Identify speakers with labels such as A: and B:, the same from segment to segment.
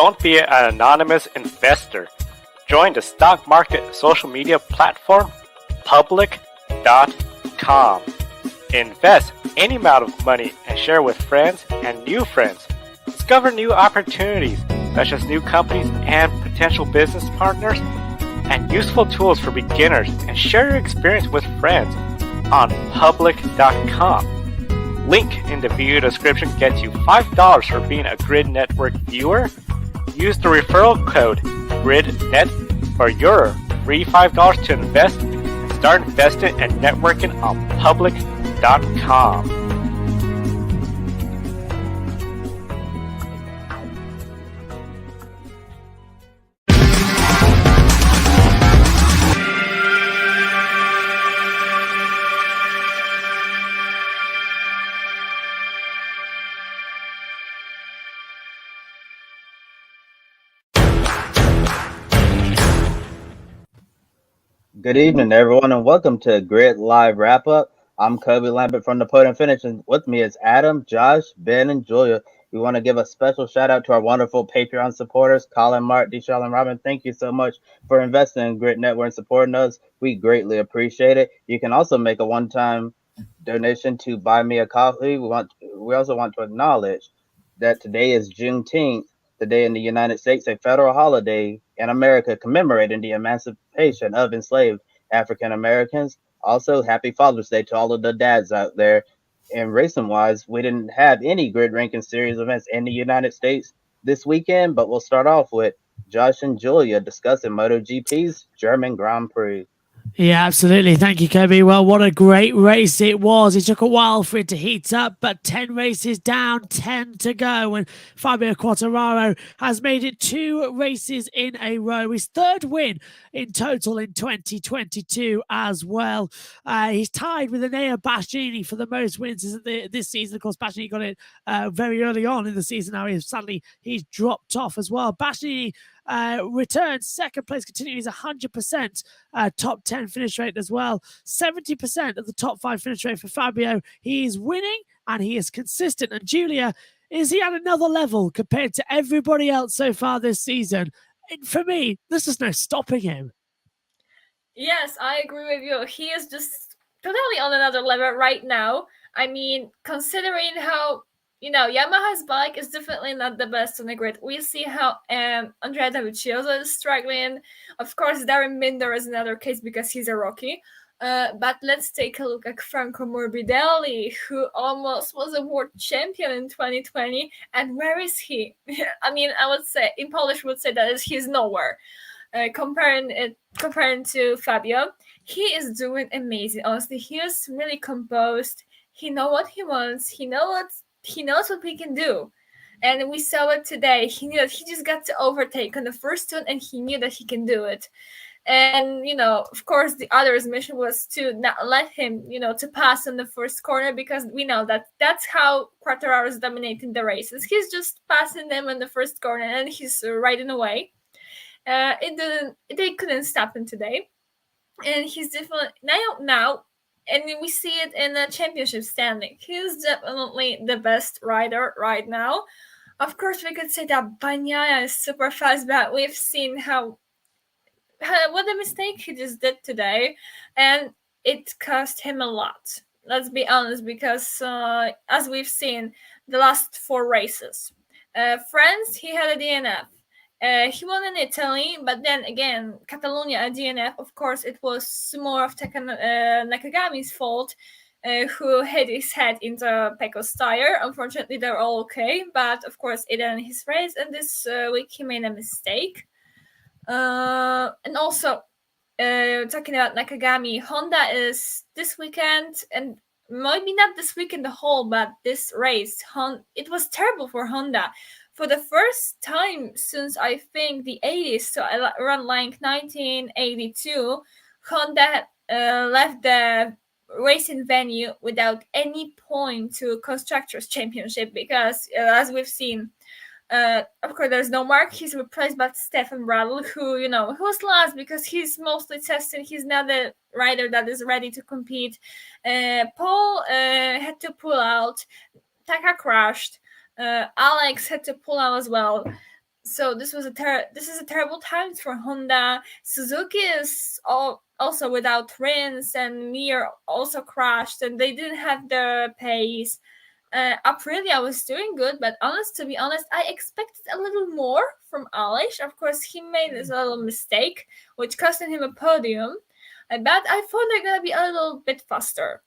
A: Don't be an anonymous investor. Join the stock market social media platform public.com. Invest any amount of money and share with friends and new friends. Discover new opportunities, such as new companies and potential business partners, and useful tools for beginners, and share your experience with friends on public.com. Link in the video description gets you $5 for being a Grid Network viewer. Use the referral code GridNet for your free $5 to invest and start investing and networking on public.com.
B: Good evening, everyone, and welcome to Grid Live Wrap-Up. I'm Kobe Lambert from the Podium Finish, and with me is Adam, Josh, Ben, and Julia. We want to give a special shout-out to our wonderful Patreon supporters, Colin, Mark, Deshaun, and Robin. Thank you so much for investing in Grid Network and supporting us. We greatly appreciate it. You can also make a one-time donation to Buy Me a Coffee. We also want to acknowledge that today is Juneteenth, the day in the United States, a federal holiday in America commemorating the emancipation of enslaved African Americans. Also, happy Father's Day to all of the dads out there. And racing-wise, we didn't have any grid ranking series events in the United States this weekend, but we'll start off with Josh and Julia discussing MotoGP's German Grand Prix.
C: Yeah, absolutely. Thank you, Kobe. Well, what a great race it was. It took a while for it to heat up, but 10 races down, 10 to go. And Fabio Quartararo has made it 2 races in a row. His 3rd win in total in 2022 as well. He's tied with Enea Bastianini for the most wins this season. Of course, Bastianini got it very early on in the season. Now, sadly, he's dropped off as well. Bastianini returns 2nd place, continuing his 100% top 10 finish rate as well. 70% of the top 5 finish rate for Fabio. He is winning and he is consistent. And Julia, is he at another level compared to everybody else so far this season? And for me, there's just no stopping him.
D: Yes, I agree with you. He is just totally on another level right now. I mean, considering how Yamaha's bike is definitely not the best on the grid. We see how Andrea Dovizioso is struggling. Of course, Darren Binder is another case because he's a rookie. But let's take a look at Franco Morbidelli, who almost was a world champion in 2020. And where is he? I mean, I would say, in Polish, would say that he's nowhere. Comparing to Fabio, he is doing amazing. Honestly, he is really composed. He knows what he wants. He knows what we can do. And we saw it today. He knew that he just got to overtake on the first turn, and he knew that he can do it. And, of course, the other's mission was to not let him, to pass on the first corner, because we know that that's how Quartararo is dominating the races. He's just passing them in the first corner, and he's riding away. They couldn't stop him today. And he's definitely, now, and we see it in the championship standing. He's definitely the best rider right now. Of course, we could say that Bagnaia is super fast, but we've seen what a mistake he just did today, and it cost him a lot. Let's be honest, because as we've seen the last 4 races, France, he had a DNF. He won in Italy, but then again, Catalonia and DNF, of course, it was more of Nakagami's fault, who hit his head into Pecco's tire. Unfortunately, they're all okay, but of course, it ended his race, and this week he made a mistake. And also, talking about Nakagami, Honda is this weekend, and maybe not this weekend the whole, but this race, it was terrible for Honda. For the first time since, I think, the 80s, so around like 1982, Honda left the racing venue without any point to Constructors' Championship, because, as we've seen, of course, there's no Mark. He's replaced by Stefan Bradl, who was last because he's mostly testing. He's not a rider that is ready to compete. Paul had to pull out. Taka crashed. Alex had to pull out as well. So this is a terrible time for Honda. Suzuki is also without Rins, and Mir also crashed, and they didn't have the pace. Aprilia was doing good, but to be honest, I expected a little more from Alish. Of course, he made this little mistake, which cost him a podium. But I thought they're gonna be a little bit faster.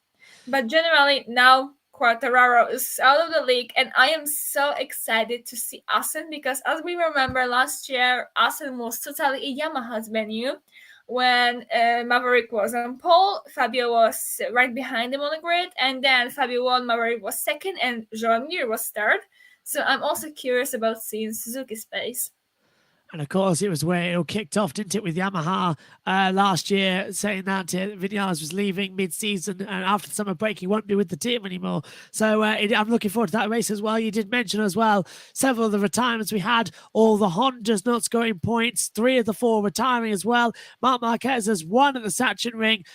D: But generally, now Quartararo is out of the league, and I am so excited to see Assen because, as we remember last year, Assen was totally a Yamaha's venue. When Maverick was on pole, Fabio was right behind him on the grid, and then Fabio won, Maverick was second, and Joan Mir was third. So I'm also curious about seeing Suzuki's pace.
C: And of course, it was where it all kicked off, didn't it, with Yamaha last year, saying that Vinales was leaving mid-season and after the summer break, he won't be with the team anymore. So I'm looking forward to that race as well. You did mention as well several of the retirements we had, all the Hondas not scoring points, 3 of the 4 retiring as well. Marc Marquez has won at the Sachsenring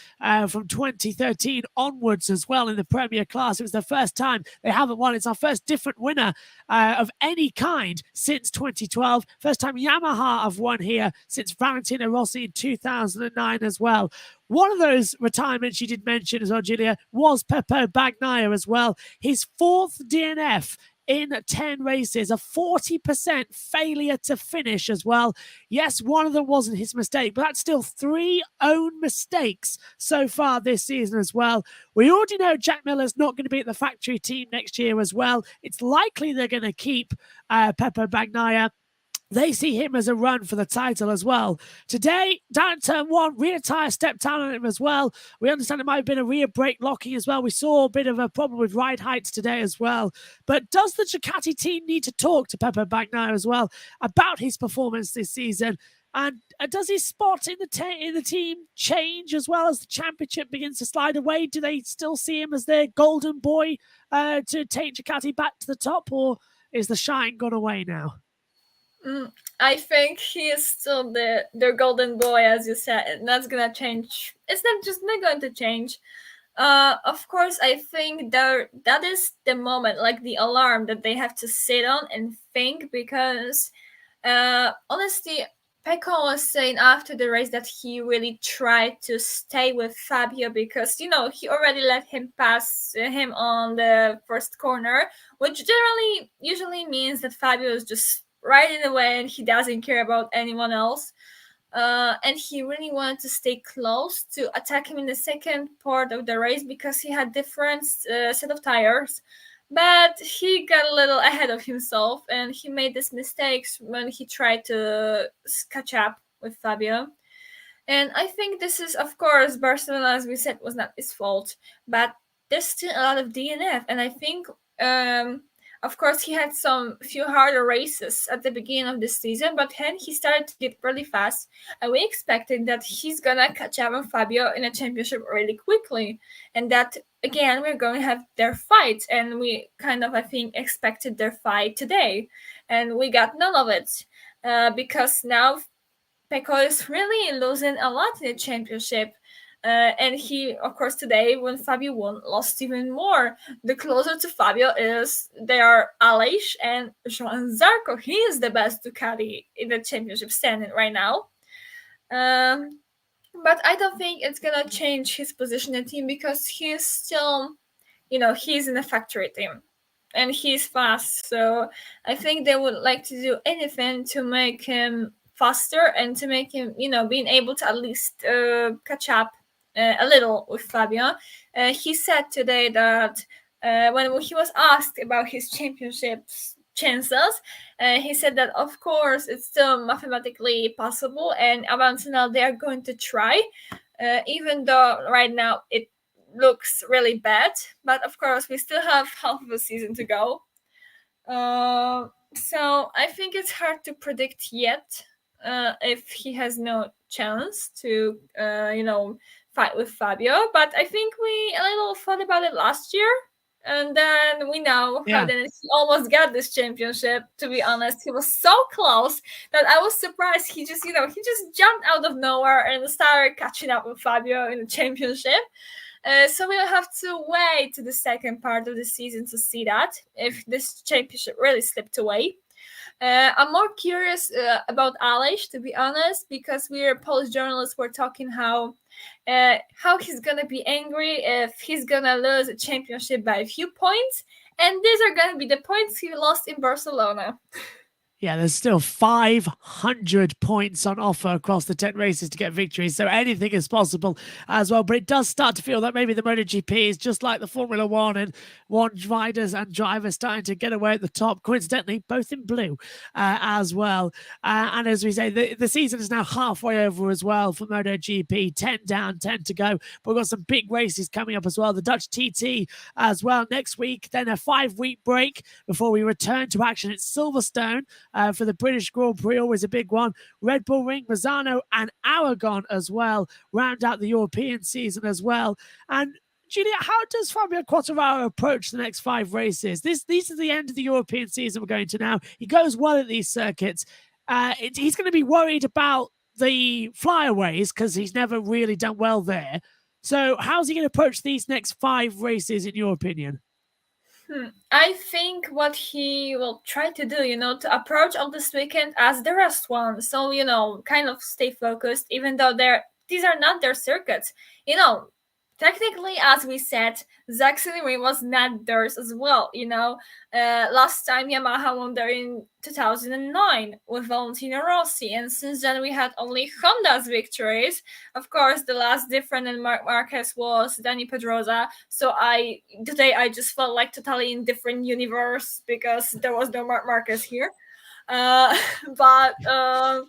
C: from 2013 onwards as well in the Premier class. It was the first time they haven't won. It's our first different winner of any kind since 2012. First time Yamaha have won here since Valentino Rossi in 2009 as well. One of those retirements you did mention as well, Julia, was Pepe Bagnaia as well. His 4th DNF in 10 races, a 40% failure to finish as well. Yes, one of them wasn't his mistake, but that's still 3 own mistakes so far this season as well. We already know Jack Miller's not going to be at the factory team next year as well. It's likely they're going to keep Pepe Bagnaia. They see him as a run for the title as well. Today, down in turn 1, rear tyre stepped down on him as well. We understand it might have been a rear brake locking as well. We saw a bit of a problem with ride heights today as well. But does the Ducati team need to talk to Pepe Bagnaia as well about his performance this season? And does his spot in the team change as well as the championship begins to slide away? Do they still see him as their golden boy to take Ducati back to the top, or is the shine gone away now?
D: I think he is still their golden boy, as you said, and that's gonna change. It's not going to change. Of course, I think that is the moment, like the alarm that they have to sit on and think, because honestly, Pecco was saying after the race that he really tried to stay with Fabio because, he already let him pass him on the first corner, which usually means that Fabio is just right in the way and he doesn't care about anyone else. And he really wanted to stay close to attack him in the second part of the race because he had different set of tires. But he got a little ahead of himself and he made these mistakes when he tried to catch up with Fabio. And I think this is, of course, Barcelona, as we said, was not his fault. But there's still a lot of DNF. And I think, of course, he had some few harder races at the beginning of this season. But then he started to get really fast. And we expected that he's going to catch up on Fabio in a championship really quickly. And that, again, we're going to have their fight. And we kind of, I think, expected their fight today. And we got none of it. Because now Pecco is really losing a lot in the championship. And he, of course, today, when Fabio won, lost even more. The closer to Fabio they are Aleix and Joan Zarco. He is the best Ducati in the championship standing right now. But I don't think it's going to change his position in the team because he's still, he's in a factory team. And he's fast. So I think they would like to do anything to make him faster and to make him, being able to at least catch up a little with Fabio. He said today that when he was asked about his championships chances, he said that of course it's still mathematically possible and up until now they are going to try, even though right now it looks really bad, but of course we still have half of a season to go. So I think it's hard to predict yet if he has no chance to fight with Fabio, but I think we a little thought about it last year, and then we know how then he almost got this championship. To be honest, he was so close that I was surprised. He just jumped out of nowhere and started catching up with Fabio in the championship. So we'll have to wait to the second part of the season to see that if this championship really slipped away. I'm more curious about Aleix, to be honest, because we're Polish journalists. We're talking how he's gonna be angry if he's gonna lose a championship by a few points, and these are gonna be the points he lost in Barcelona.
C: Yeah, there's still 500 points on offer across the 10 races to get victories, so anything is possible as well. But it does start to feel that maybe the MotoGP is just like the Formula One, and riders and drivers starting to get away at the top, coincidentally, both in blue as well. And as we say, the season is now halfway over as well for MotoGP. 10 down, 10 to go. But we've got some big races coming up as well. The Dutch TT as well next week, then a 5-week break before we return to action at Silverstone. For the British Grand Prix, always a big one. Red Bull Ring, Misano and Aragon as well round out the European season as well. And Julia, how does Fabio Quartararo approach the next 5 races? These are the end of the European season we're going to now. He goes well at these circuits. He's going to be worried about the flyaways because he's never really done well there. So how's he going to approach these next 5 races in your opinion?
D: I think what he will try to do, to approach all this weekend as the rest one. So, kind of stay focused, even though these are not their circuits. Technically, as we said, Sachsenring was not theirs as well. Last time Yamaha won there in 2009 with Valentino Rossi, and since then we had only Honda's victories. Of course, the last different in Marc Marquez was Dani Pedrosa. So today I just felt like totally in different universe because there was no Marc Marquez here. But I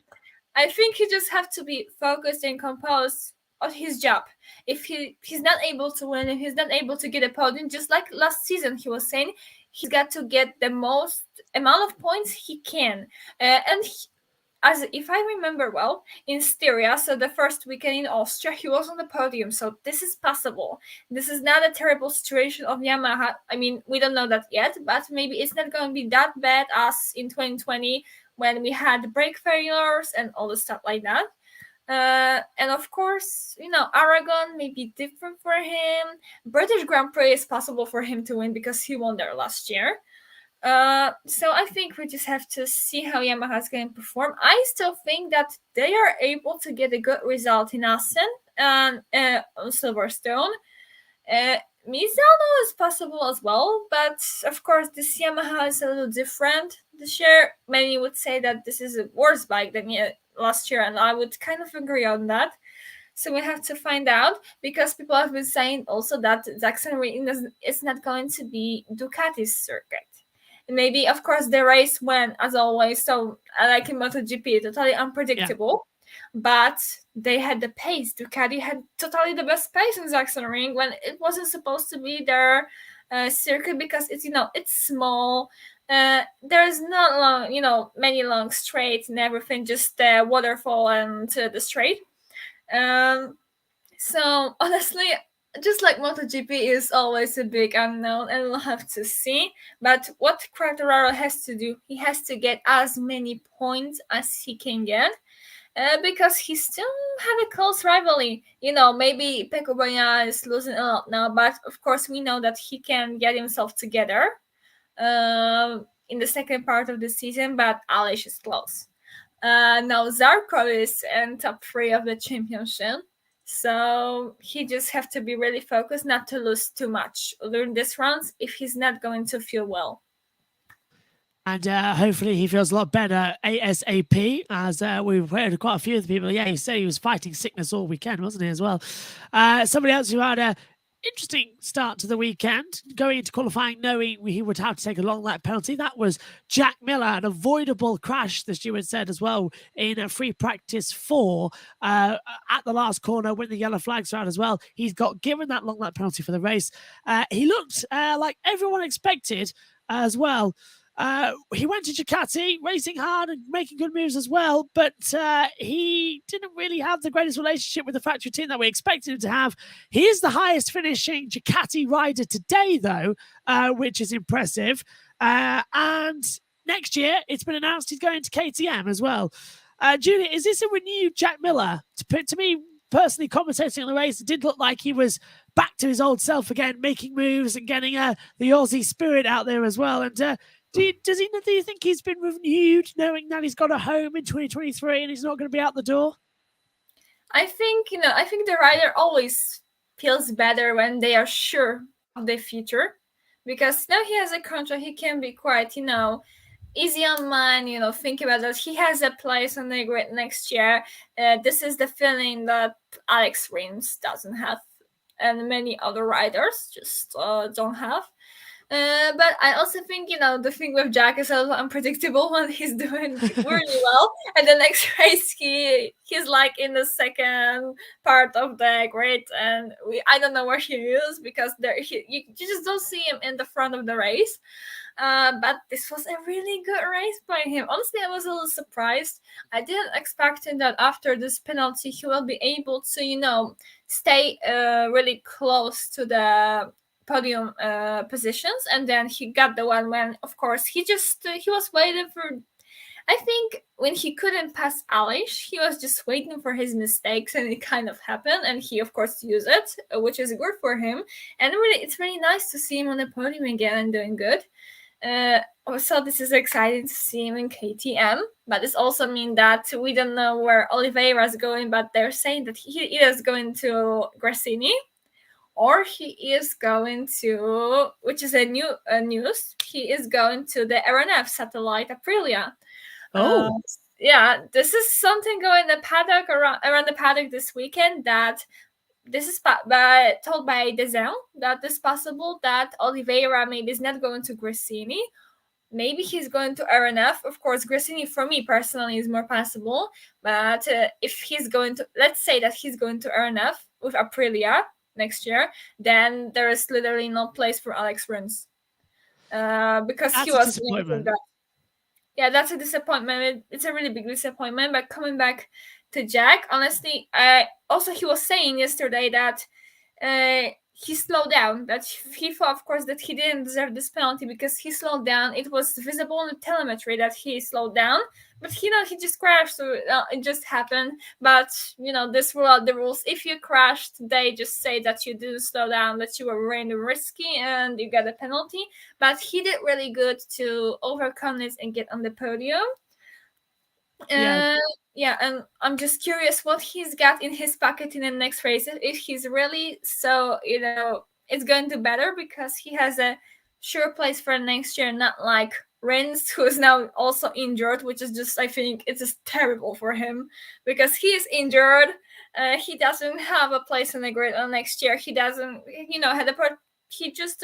D: think he just have to be focused and composed on his job. If he's not able to win, if he's not able to get a podium, just like last season he was saying, he's got to get the most amount of points he can. As if I remember well, in Styria, so the first weekend in Austria, he was on the podium. So this is possible. This is not a terrible situation of Yamaha. I mean, we don't know that yet, but maybe it's not going to be that bad as in 2020 when we had brake failures and all the stuff like that. And of course, Aragon may be different for him. British Grand Prix is possible for him to win because he won there last year. So I think we just have to see how Yamaha is going to perform. I still think that they are able to get a good result in Assen and on Silverstone. Misano is possible as well, but of course this Yamaha is a little different this year. Many would say that this is a worse bike than last year, and I would kind of agree on that. So we have to find out, because people have been saying also that Sachsenring is not going to be Ducati's circuit. And maybe, of course, the race went, as always, so like in MotoGP, totally unpredictable. Yeah. But they had the pace. Ducati had totally the best pace in Sachsenring when it wasn't supposed to be their circuit, because it's small. There's not long, many long straights and everything, just the waterfall and the straight. So honestly, just like MotoGP is always a big unknown, and we'll have to see. But what Quartararo has to do, he has to get as many points as he can get, because he still have a close rivalry. Maybe Pecco Bagnaia is losing a lot now, but of course we know that he can get himself together in the second part of the season, but Aleix is close. Now Zarco is in top 3 of the championship, so he just have to be really focused not to lose too much during this rounds if he's not going to feel well.
C: And hopefully he feels a lot better ASAP, as we've heard quite a few of the people. Yeah, he said he was fighting sickness all weekend, wasn't he, as well? Somebody else who had a interesting start to the weekend, going into qualifying knowing he would have to take a long lap penalty. That was Jack Miller, an avoidable crash, the steward said as well, in free practice 4 at the last corner when the yellow flags are out as well. He's got given that long lap penalty for the race. He looked like everyone expected as well. He went to Ducati, racing hard and making good moves as well, but he didn't really have the greatest relationship with the factory team that we expected him to have. He is the highest finishing Ducati rider today, though, which is impressive. And next year, it's been announced he's going to KTM as well. Julia, is this a renewed Jack Miller? To me, personally, commentating on the race, it did look like he was back to his old self again, making moves and getting the Aussie spirit out there as well. And Do you think he's been renewed, knowing that he's got a home in 2023 and he's not going to be out the door?
D: I think the rider always feels better when they are sure of the future, because now he has a contract, he can be quite, easy on mind, think about that he has a place on the grid next year. This is the feeling that Alex Rins doesn't have, and many other riders just don't have. But I also think, the thing with Jack is also unpredictable when he's doing really well. And the next race, he's like in the second part of the grid, and I don't know where he is, because you just don't see him in the front of the race. But this was a really good race by him. Honestly, I was a little surprised. I didn't expect him that after this penalty, he will be able to, stay really close to the podium positions. And then he got the one when, of course, he was waiting for, I think when he couldn't pass Alish, he was just waiting for his mistakes, and it kind of happened, and he of course used it, which is good for him. And really, it's really nice to see him on the podium again and doing good. Also, this is exciting to see him in KTM, but this also means that we don't know where Oliveira is going, but they're saying that he is going to Grassini, or he is going to, which is a new news, he is going to the RNF satellite Aprilia.
C: Oh.
D: Yeah, this is something going in the paddock around the paddock this weekend, that this is told by Dezen that it's possible that Oliveira maybe is not going to Grassini. Maybe he's going to RNF. Of course, Grassini for me personally is more possible. But if he's going to, let's say that he's going to RNF with Aprilia next year, then there is literally no place for Alex Rins. Because
C: that's
D: he was
C: disappointment.
D: that. Yeah, that's a disappointment. It's a really big disappointment. But coming back to Jack, honestly, he was saying yesterday that he slowed down, that he thought, of course, that he didn't deserve this penalty because he slowed down. It was visible in the telemetry that he slowed down, but he just crashed, so it just happened. But this were the rules. If you crashed, they just say that you didn't slow down, that you were really risky, and you get a penalty. But he did really good to overcome this and get on the podium. Yeah, and I'm just curious what he's got in his pocket in the next race. If he's really so, it's going to better, because he has a sure place for next year, not like Rins, who is now also injured, which is just, I think it's just terrible for him, because he is injured. He doesn't have a place in the grid on next year. He doesn't, he just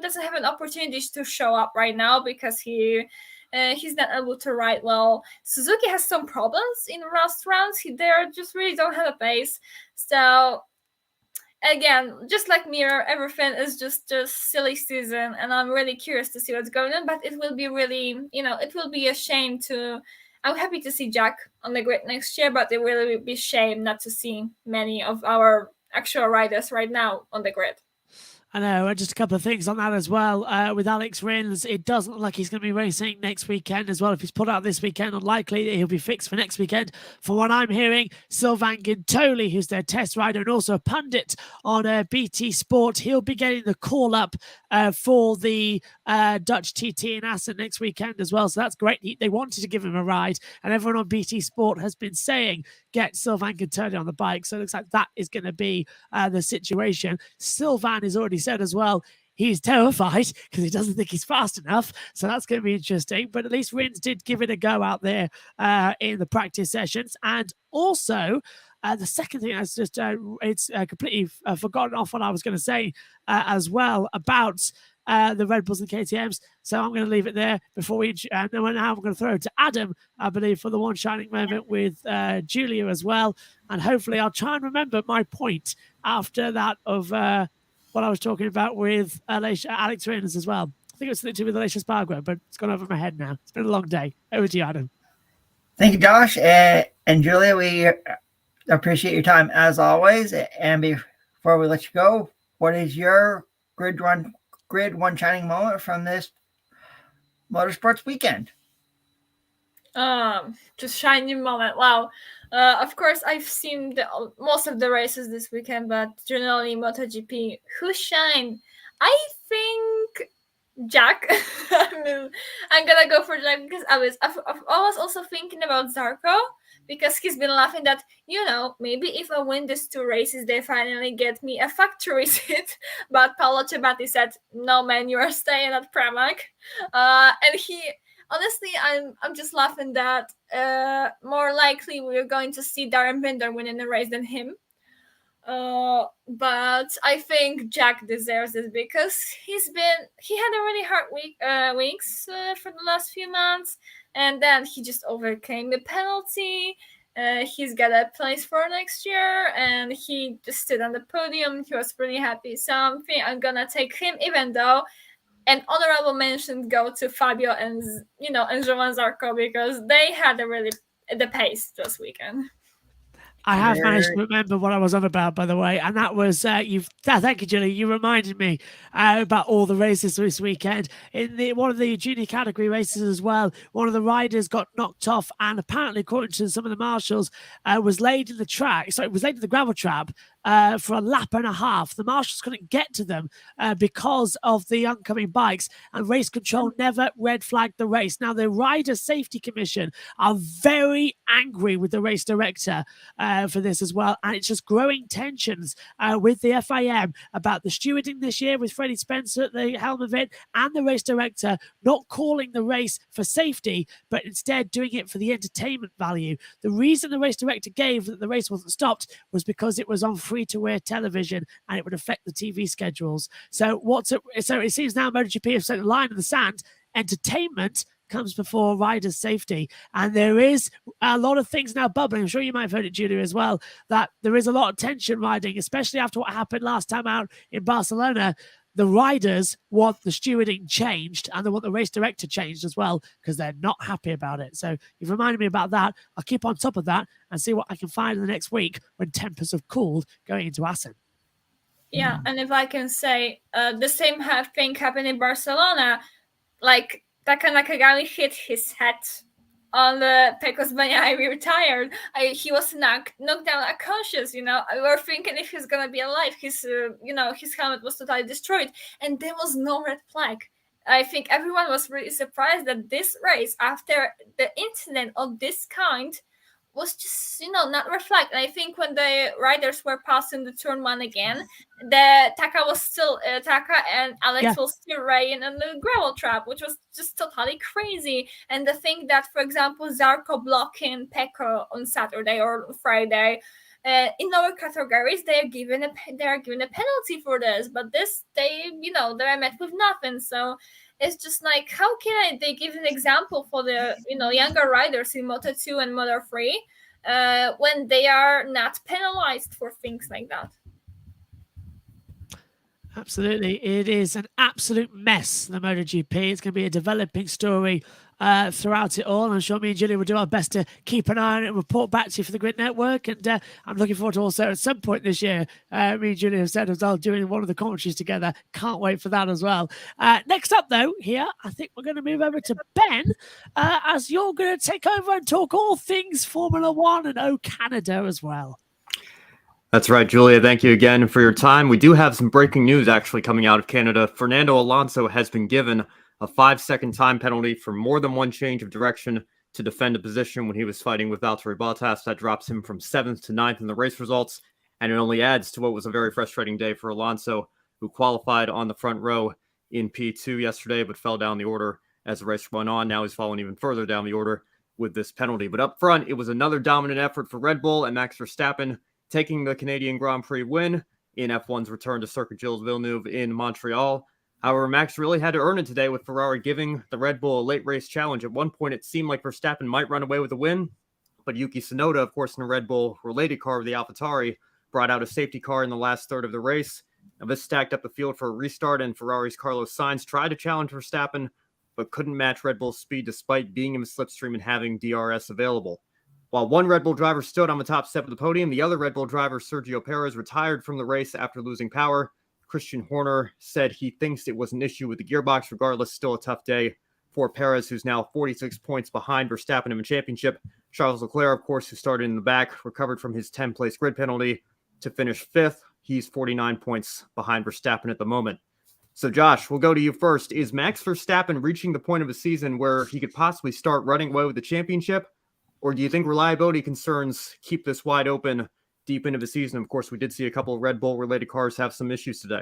D: doesn't have an opportunity to show up right now, because he's not able to ride well. Suzuki has some problems in last rounds. They just really don't have a pace. So again, just like Mirror, everything is just a silly season, and I'm really curious to see what's going on. But it will be really, it will be a shame to. I'm happy to see Jack on the grid next year, but it will be a shame not to see many of our actual riders right now on the grid.
C: I know, just a couple of things on that as well. With Alex Rins, it doesn't look like he's going to be racing next weekend as well. If he's put out this weekend, unlikely that he'll be fixed for next weekend. From what I'm hearing, Sylvain Guintoli, who's their test rider and also a pundit on BT Sport, he'll be getting the call up for the Dutch TT in Assen next weekend as well. So that's great. They wanted to give him a ride, and everyone on BT Sport has been saying, get Sylvain Guintoli on the bike. So it looks like that is going to be the situation. Sylvain has already said as well, he's terrified because he doesn't think he's fast enough. So that's going to be interesting. But at least Rins did give it a go out there in the practice sessions. And also, the second thing, it's completely forgotten off what I was going to say as well about the Red Bulls and KTMs. So I'm going to leave it there before we. Now I'm going to throw it to Adam, I believe, for the one shining moment with Julia as well. And hopefully I'll try and remember my point after that of what I was talking about with Alex Rins as well. I think it was something to do with Alicia Spargo, but it's gone over my head now. It's been a long day. Over to you, Adam.
E: Thank you, Josh. And Julia, we appreciate your time as always. And before we let you go, what is your grid one shining moment from this motorsports weekend?
D: Just shining moment. Wow. Of course, I've seen most of the races this weekend, but generally MotoGP, who shined? I think Jack. I'm gonna go for Jack because I was also thinking about Zarco, because he's been laughing that, maybe if I win these 2 races, they finally get me a factory seat. But Paolo Ciabatti said, "No, man, you are staying at Pramac." And he, honestly, I'm just laughing that more likely we're going to see Darren Binder winning the race than him. But I think Jack deserves it because he had a really hard weeks for the last few months, and then he just overcame the penalty. He's got a place for next year, and he just stood on the podium. He was pretty happy. So I'm gonna take him, even though an honorable mention go to Fabio and Jovan Zarco, because they had the pace this weekend.
C: I have managed to remember what I was on about, by the way, and that was thank you, Julie. You reminded me about all the races this weekend. In one of the junior category races as well, one of the riders got knocked off, and apparently, according to some of the marshals, was laid in the track. So it was laid in the gravel trap for a lap and a half. The marshals couldn't get to them because of the oncoming bikes, and race control never red flagged the race. Now, the Rider Safety Commission are very angry with the race director for this as well, and it's just growing tensions with the FIM about the stewarding this year, with Freddie Spencer at the helm of it, and the race director not calling the race for safety, but instead doing it for the entertainment value. The reason the race director gave that the race wasn't stopped was because it was on free-to-air television and it would affect the TV schedules. So it seems now MotoGP have set a line in the sand. Entertainment comes before riders' safety. And there is a lot of things now bubbling. I'm sure you might have heard it, Julia, as well, that there is a lot of tension riding, especially after what happened last time out in Barcelona. The riders want the stewarding changed, and they want the race director changed as well, because they're not happy about it. So you've reminded me about that. I'll keep on top of that and see what I can find in the next week when tempers have cooled going into Assen.
D: Yeah, and if I can say, the same thing happened in Barcelona. Like, Taka Nakagami hit his head on the Pecos Bagnaia retired. He was knocked down unconscious. We were thinking if he's gonna be alive. His helmet was totally destroyed, and there was no red flag. I think everyone was really surprised that this race, after the incident of this kind, was just not reflect. And I think when the riders were passing the turn 1 again, the Taka and Alex was still riding in the gravel trap, which was just totally crazy. And the thing that, for example, Zarco blocking Pecco on Saturday or Friday, in lower categories, they are given a penalty for this, but this they are met with nothing. So it's just like, how can they give an example for the younger riders in Moto2 and Moto3 when they are not penalized for things like that?
C: Absolutely. It is an absolute mess, the MotoGP. It's going to be a developing story throughout it all. I'm sure me and Julia will do our best to keep an eye on it and report back to you for the Grid Network. And I'm looking forward to also at some point this year, me and Julia have said as well, doing one of the commentaries together. Can't wait for that as well. Next up, though, here, I think we're going to move over to Ben, as you're going to take over and talk all things Formula One and Canada as well.
F: That's right, Julia. Thank you again for your time. We do have some breaking news actually coming out of Canada. Fernando Alonso has been given a 5-second time penalty for more than one change of direction to defend a position when he was fighting with Valtteri Bottas. That drops him from 7th to 9th in the race results, and it only adds to what was a very frustrating day for Alonso, who qualified on the front row in P2 yesterday, but fell down the order as the race went on. Now he's fallen even further down the order with this penalty. But up front, it was another dominant effort for Red Bull and Max Verstappen, taking the Canadian Grand Prix win in F1's return to Circuit Gilles Villeneuve in Montreal. However, Max really had to earn it today, with Ferrari giving the Red Bull a late race challenge. At one point, it seemed like Verstappen might run away with the win, but Yuki Tsunoda, of course, in a Red Bull-related car with the AlphaTauri, brought out a safety car in the last third of the race. Now, this stacked up the field for a restart, and Ferrari's Carlos Sainz tried to challenge Verstappen, but couldn't match Red Bull's speed despite being in the slipstream and having DRS available. While one Red Bull driver stood on the top step of the podium, the other Red Bull driver, Sergio Perez, retired from the race after losing power. Christian Horner said he thinks it was an issue with the gearbox. Regardless, still a tough day for Perez, who's now 46 points behind Verstappen in the championship. Charles Leclerc, of course, who started in the back, recovered from his 10th-place grid penalty to finish 5th. He's 49 points behind Verstappen at the moment. So, Josh, we'll go to you first. Is Max Verstappen reaching the point of a season where he could possibly start running away with the championship? Or do you think reliability concerns keep this wide open deep into the season? Of course, we did see a couple of Red Bull-related cars have some issues today.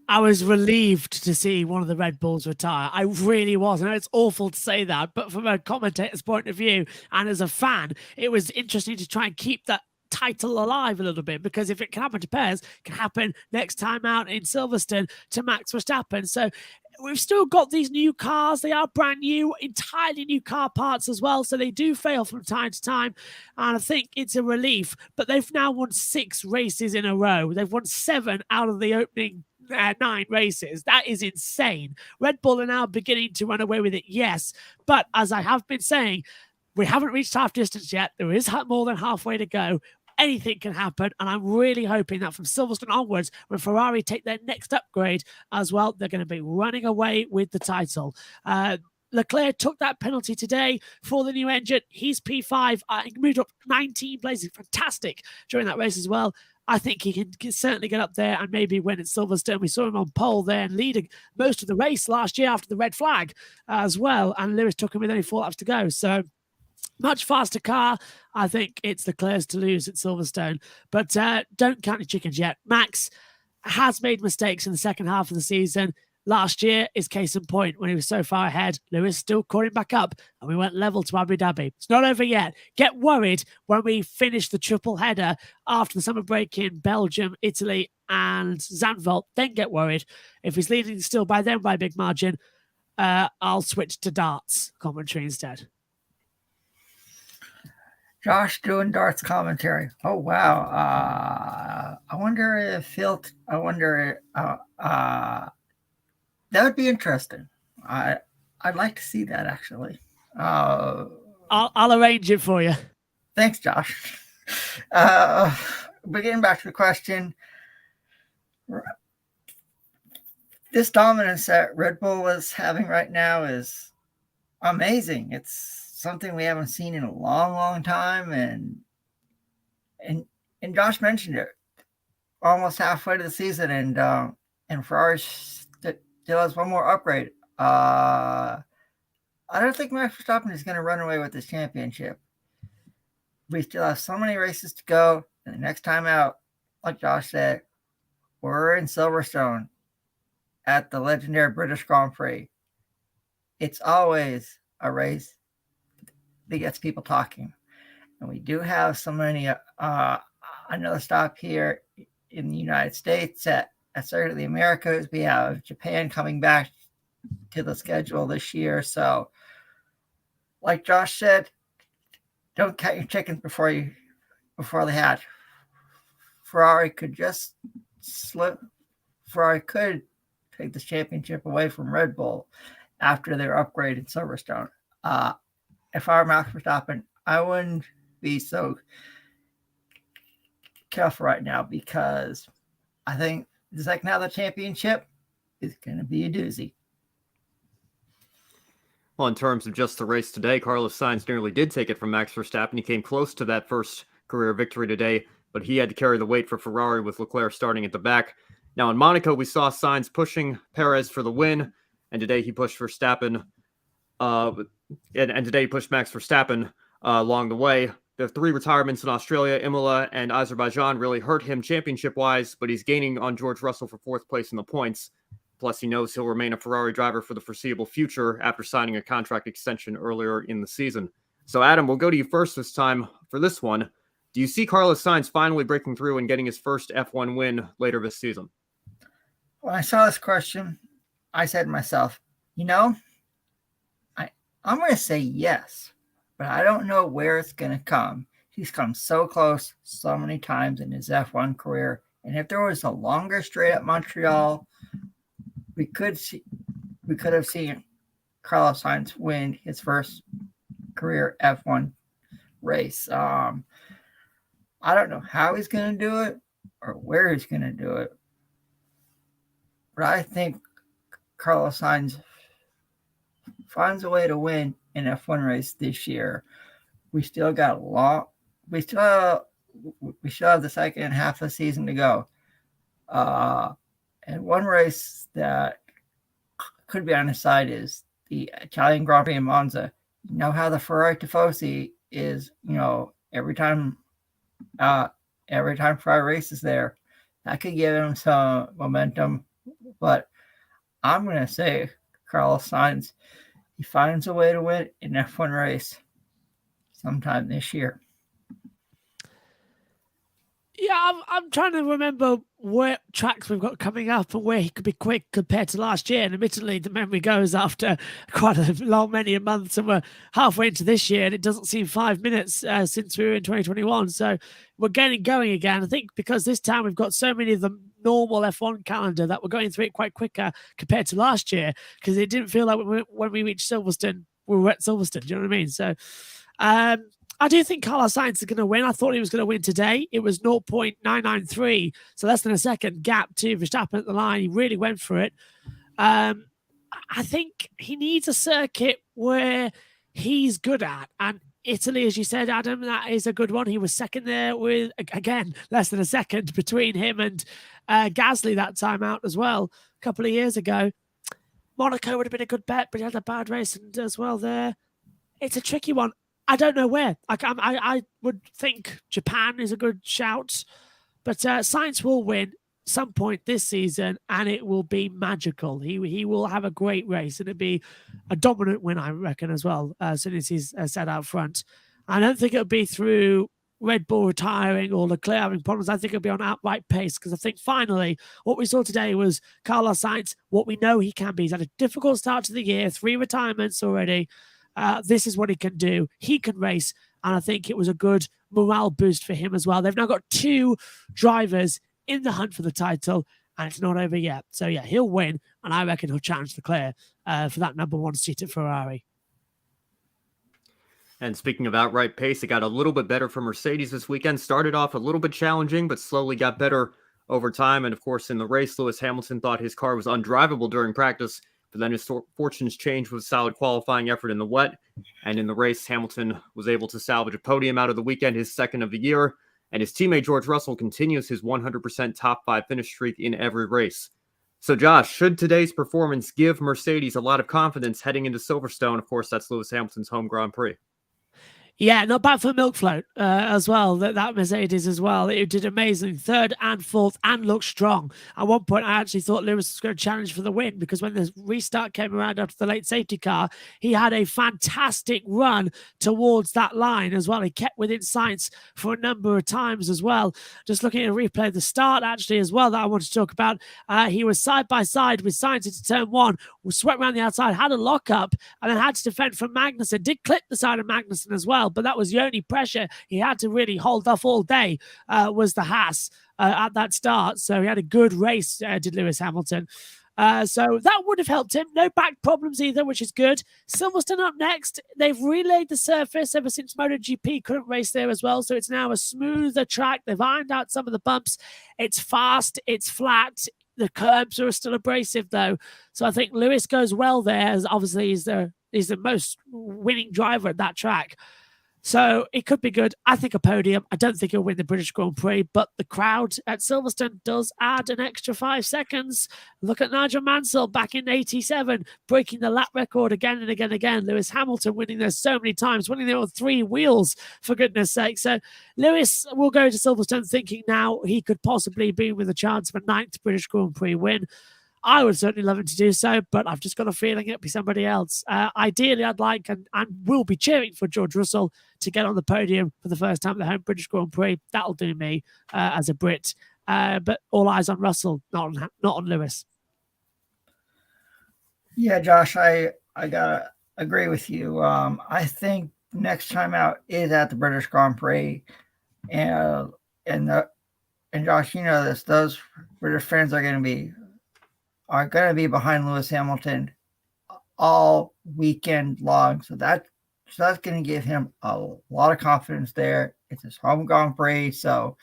C: I was relieved to see one of the Red Bulls retire. I really was. I know it's awful to say that, but from a commentator's point of view and as a fan, it was interesting to try and keep that title alive a little bit, because if it can happen to Perez, it can happen next time out in Silverstone to Max Verstappen. So we've still got these new cars. They are brand new, entirely new car parts as well. So they do fail from time to time. And I think it's a relief. But they've now won 6 races in a row. They've won 7 out of the opening 9 races. That is insane. Red Bull are now beginning to run away with it, yes. But as I have been saying, we haven't reached half distance yet. There is more than halfway to go. Anything can happen, and I'm really hoping that from Silverstone onwards, when Ferrari take their next upgrade as well, they're going to be running away with the title. Leclerc took that penalty today for the new engine. He's P5. He moved up 19 places. Fantastic during that race as well. I think he can certainly get up there and maybe win at Silverstone. We saw him on pole there and leading most of the race last year after the red flag as well, and Lewis took him with only 4 laps to go. So much faster car. I think it's Leclerc's to lose at Silverstone. But don't count your chickens yet. Max has made mistakes in the second half of the season. Last year is case in point when he was so far ahead. Lewis still caught him back up and we went level to Abu Dhabi. It's not over yet. Get worried when we finish the triple header after the summer break in Belgium, Italy and Zandvoort. Then get worried. If he's leading still by then by a big margin, I'll switch to darts commentary instead.
E: Josh doing darts commentary. Oh wow! I wonder if Phil. I wonder. That would be interesting. I'd like to see that actually.
C: I'll arrange it for you.
E: Thanks, Josh. But getting back to the question, this dominance that Red Bull is having right now is amazing. It's something we haven't seen in a long, long time, and Josh mentioned it. Almost halfway to the season, and Ferrari still has one more upgrade. I don't think Max Verstappen is going to run away with this championship. We still have so many races to go, and the next time out, like Josh said, we're in Silverstone at the legendary British Grand Prix. It's always a race that gets people talking. And we do have so many, another stop here in the United States at certainly the Americas. We have Japan coming back to the schedule this year. So like Josh said, don't count your chickens before they hatch. Ferrari could just slip. Ferrari could take this championship away from Red Bull after their upgrade in Silverstone. If I were Max Verstappen, I wouldn't be so careful right now, because I think the second half of the championship is going to be a doozy.
F: Well, in terms of just the race today, Carlos Sainz nearly did take it from Max Verstappen. He came close to that first career victory today, but he had to carry the weight for Ferrari with Leclerc starting at the back. Now in Monaco, we saw Sainz pushing Perez for the win, and today he pushed Verstappen. And today he pushed Max Verstappen along the way. The 3 retirements in Australia, Imola, and Azerbaijan really hurt him championship-wise, but he's gaining on George Russell for 4th place in the points. Plus, he knows he'll remain a Ferrari driver for the foreseeable future after signing a contract extension earlier in the season. So, Adam, we'll go to you first this time for this one. Do you see Carlos Sainz finally breaking through and getting his first F1 win later this season?
E: When I saw this question, I said to myself, I'm going to say yes, but I don't know where it's going to come. He's come so close so many times in his F1 career. And if there was a longer straight at Montreal, we could have seen Carlos Sainz win his first career F1 race. I don't know how he's going to do it or where he's going to do it, but I think Carlos Sainz finds a way to win an F1 race this year. We still have the second half of the season to go. And one race that could be on his side is the Italian Grand Prix in Monza. You know how the Ferrari Tifosi is, every time Ferrari races there, that could give him some momentum. But I'm going to say Carlos Sainz, he finds a way to win an F1 race sometime this year.
C: Yeah, I'm trying to remember what tracks we've got coming up and where he could be quick compared to last year. And admittedly, the memory goes after quite many months, and we're halfway into this year, and it doesn't seem 5 minutes since we were in 2021. So we're getting going again. I think because this time we've got so many of the normal F1 calendar that we're going through it quite quicker compared to last year, because it didn't feel like when we reached Silverstone, we were at Silverstone. Do you know what I mean? So, I do think Carlos Sainz is going to win. I thought he was going to win today. It was 0.993, so less than a second gap to Verstappen at the line. He really went for it. I think he needs a circuit where he's good at. And Italy, as you said, Adam, that is a good one. He was second there with, again, less than a second between him and Gasly that time out as well, a couple of years ago. Monaco would have been a good bet, but he had a bad race and as well there. It's a tricky one. I don't know where. I would think Japan is a good shout, but Sainz will win some point this season, and it will be magical. He will have a great race, and it'll be a dominant win, I reckon, as well, as soon as he's set out front. I don't think it'll be through Red Bull retiring or Leclerc having problems. I think it'll be on outright pace, because I think finally what we saw today was Carlos Sainz, what we know he can be. He's had a difficult start to the year, 3 retirements already. This is what he can do. He can race, and I think it was a good morale boost for him as well. They've now got 2 drivers in the hunt for the title, and it's not over yet. So, yeah, he'll win, and I reckon he'll challenge Leclerc for that number 1 seat at Ferrari.
F: And speaking of outright pace, it got a little bit better for Mercedes this weekend. Started off a little bit challenging, but slowly got better over time. And, of course, in the race, Lewis Hamilton thought his car was undrivable during practice, but then his fortunes changed with a solid qualifying effort in the wet. And in the race, Hamilton was able to salvage a podium out of the weekend, his second of the year. And his teammate George Russell continues his 100% top 5 finish streak in every race. So, Josh, should today's performance give Mercedes a lot of confidence heading into Silverstone? Of course, that's Lewis Hamilton's home Grand Prix.
C: Yeah, not bad for milk float as well, that Mercedes as well. It did amazing. 3rd and 4th and looked strong. At one point, I actually thought Lewis was going to challenge for the win, because when the restart came around after the late safety car, he had a fantastic run towards that line as well. He kept within Sainz for a number of times as well. Just looking at a replay of the start, actually, as well, that I want to talk about. He was side by side with Sainz into turn 1, swept around the outside, had a lockup, and then had to defend from Magnussen. Did clip the side of Magnussen as well, but that was the only pressure he had to really hold off all day, was the Haas at that start. So he had a good race, did Lewis Hamilton. So that would have helped him. No back problems either, which is good. Silverstone up next. They've relayed the surface ever since MotoGP couldn't race there as well. So it's now a smoother track. They've ironed out some of the bumps. It's fast. It's flat. The curbs are still abrasive though. So I think Lewis goes well there, as obviously he's the most winning driver at that track. So it could be good. I think a podium. I don't think he'll win the British Grand Prix, but the crowd at Silverstone does add an extra 5 seconds. Look at Nigel Mansell back in 87, breaking the lap record again and again and again. Lewis Hamilton winning there so many times, winning there on 3 wheels, for goodness sake. So Lewis will go to Silverstone thinking now he could possibly be with a chance of a 9th British Grand Prix win. I would certainly love him to do so, but I've just got a feeling it'll be somebody else. Ideally, I'd like and will be cheering for George Russell to get on the podium for the first time at the home British Grand Prix. That'll do me as a Brit. But all eyes on Russell, not on Lewis.
E: Yeah, Josh, I gotta agree with you. I think next time out is at the British Grand Prix, and Josh, you know this. Those British fans are going to be behind Lewis Hamilton all weekend long. So that's going to give him a lot of confidence there. It's his home Grand Prix. So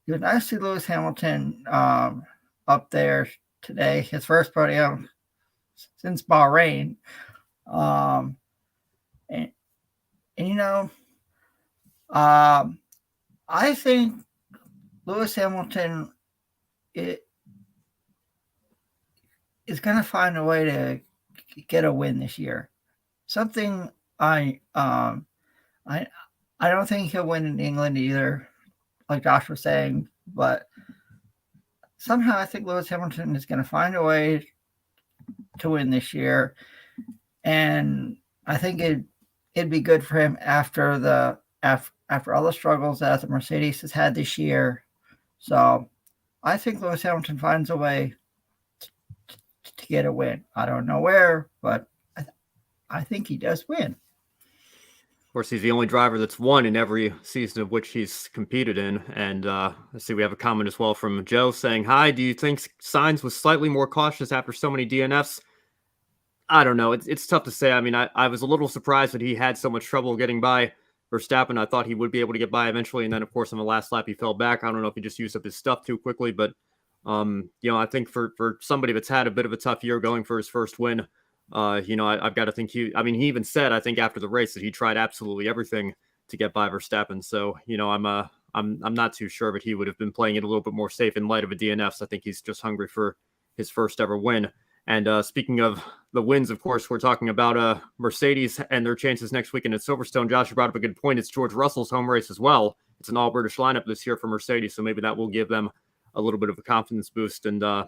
E: it was nice to see Lewis Hamilton up there today, his first podium since Bahrain. And you know, I think Lewis Hamilton is going to find a way to get a win this year. Something I don't think he'll win in England either, like Josh was saying, but somehow I think Lewis Hamilton is going to find a way to win this year, and I think it'd be good for him after all the struggles that the Mercedes has had this year. So I think Lewis Hamilton finds a way to get a win. I don't know where, but I think he does win.
F: Of course, he's the only driver that's won in every season of which he's competed in. And let's see, we have a comment as well from Joe saying, hi, do you think Sainz was slightly more cautious after so many DNFs? I don't know. It's tough to say. I mean, I was a little surprised that he had so much trouble getting by Verstappen. I thought he would be able to get by eventually. And then, of course, on the last lap, he fell back. I don't know if he just used up his stuff too quickly. But, I think for somebody that's had a bit of a tough year going for his first win, I've got to think he even said, I think after the race that he tried absolutely everything to get by Verstappen. So, I'm not too sure, but he would have been playing it a little bit more safe in light of a DNF. So I think he's just hungry for his first ever win. And speaking of the wins, of course, we're talking about Mercedes and their chances next weekend at Silverstone. Josh, you brought up a good point. It's George Russell's home race as well. It's an all British lineup this year for Mercedes. So maybe that will give them a little bit of a confidence boost. And, I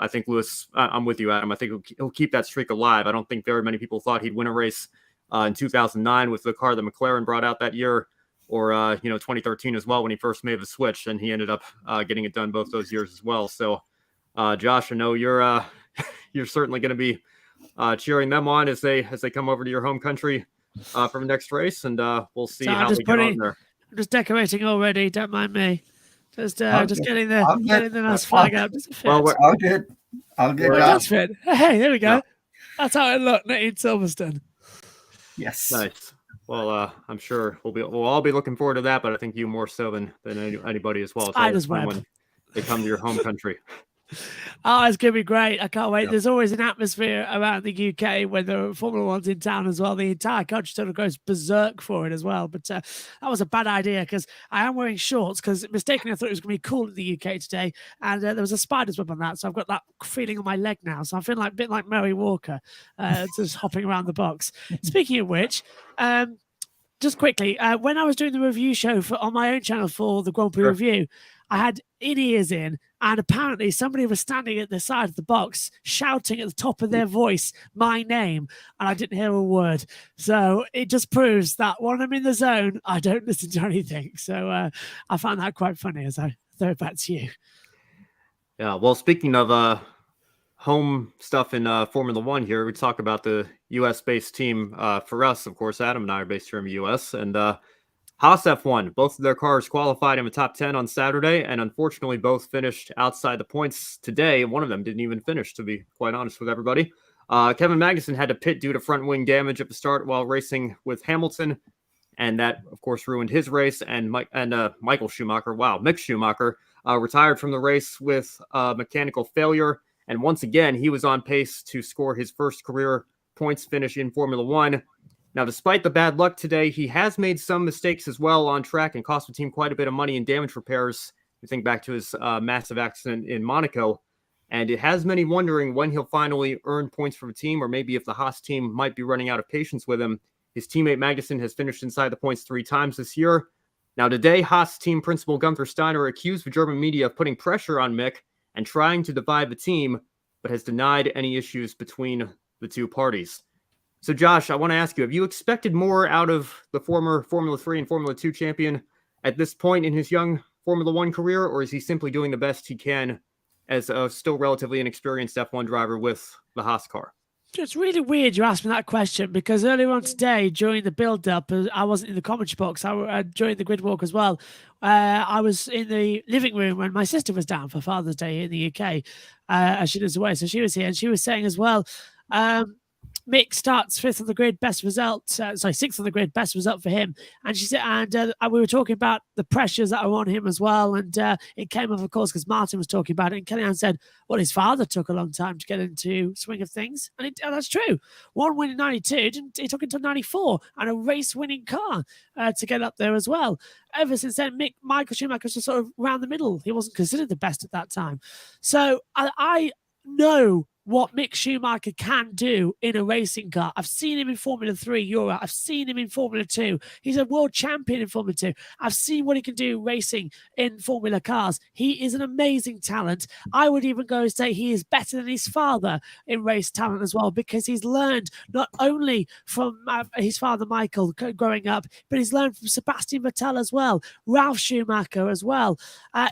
F: think Lewis, I'm with you, Adam. I think he'll keep that streak alive. I don't think very many people thought he'd win a race in 2009 with the car that McLaren brought out that year, or 2013 as well when he first made the switch, and he ended up getting it done both those years as well. So, Josh, I know you're certainly going to be cheering them on as they come over to your home country for the next race, and we'll see how they get on there.
C: I'm just decorating already. Don't mind me. Just getting the nice flag up.
E: Well, we're all good. All good.
C: That's fit. Hey, there we go. Yeah. That's how it looked in Silverstone.
E: Yes.
F: Nice. Well, I'm sure we'll all be looking forward to that, but I think you more so than anybody as well.
C: It's when
F: they come to your home country.
C: Oh, it's going to be great. I can't wait. Yep. There's always an atmosphere around the UK when the Formula One's in town as well. The entire country sort of goes berserk for it as well. But that was a bad idea because I am wearing shorts because mistakenly I thought it was going to be cool in the UK today. And there was a spider's web on that. So I've got that feeling on my leg now. So I'm feeling like a bit like Murray Walker, just hopping around the box. Speaking of which, just quickly, when I was doing the review show on my own channel for the Grand Prix review, I had in-ears in, and apparently somebody was standing at the side of the box shouting at the top of their voice my name, and I didn't hear a word. So it just proves that when I'm in the zone, I don't listen to anything. So I found that quite funny as I throw it back to you.
F: Yeah, well, speaking of home stuff in Formula One here, we talk about the U.S.-based team. For us, of course, Adam and I are based here in the U.S., and Haas F1, both of their cars qualified in the top 10 on Saturday, and unfortunately both finished outside the points today. One of them didn't even finish, to be quite honest with everybody. Kevin Magnussen had to pit due to front wing damage at the start while racing with Hamilton, and that, of course, ruined his race. And Michael Schumacher, Mick Schumacher, retired from the race with mechanical failure, and once again, he was on pace to score his first career points finish in Formula One. Now, despite the bad luck today, he has made some mistakes as well on track and cost the team quite a bit of money in damage repairs. You think back to his massive accident in Monaco, and it has many wondering when he'll finally earn points for the team, or maybe if the Haas team might be running out of patience with him. His teammate Magnussen has finished inside the points 3 times this year. Now, today, Haas team principal Gunther Steiner accused the German media of putting pressure on Mick and trying to divide the team, but has denied any issues between the two parties. So, Josh, I want to ask you, have you expected more out of the former Formula 3 and Formula 2 champion at this point in his young Formula 1 career, or is he simply doing the best he can as a still relatively inexperienced F1 driver with the Haas car?
C: It's really weird you asked me that question because earlier on today, during the build-up, I wasn't in the commentary box. I during the grid walk as well. I was in the living room when my sister was down for Father's Day in the UK, as she lives away. So she was here, and she was saying as well, Mick starts 5th on the grid, best result. 6th on the grid, best result for him. And she said, and we were talking about the pressures that are on him as well. And it came up, of course, because Martin was talking about it. And Kellyanne said, well, his father took a long time to get into swing of things. And that's true. One win in 92, it took until 94, and a race-winning car to get up there as well. Ever since then, Michael Schumacher was just sort of around the middle. He wasn't considered the best at that time. So I know what Mick Schumacher can do in a racing car. I've seen him in Formula 3 Europe. I've seen him in Formula 2. He's a world champion in Formula 2. I've seen what he can do racing in Formula cars. He is an amazing talent. I would even go and say he is better than his father in race talent as well, because he's learned not only from his father Michael growing up, but he's learned from Sebastian Vettel as well, Ralf Schumacher as well.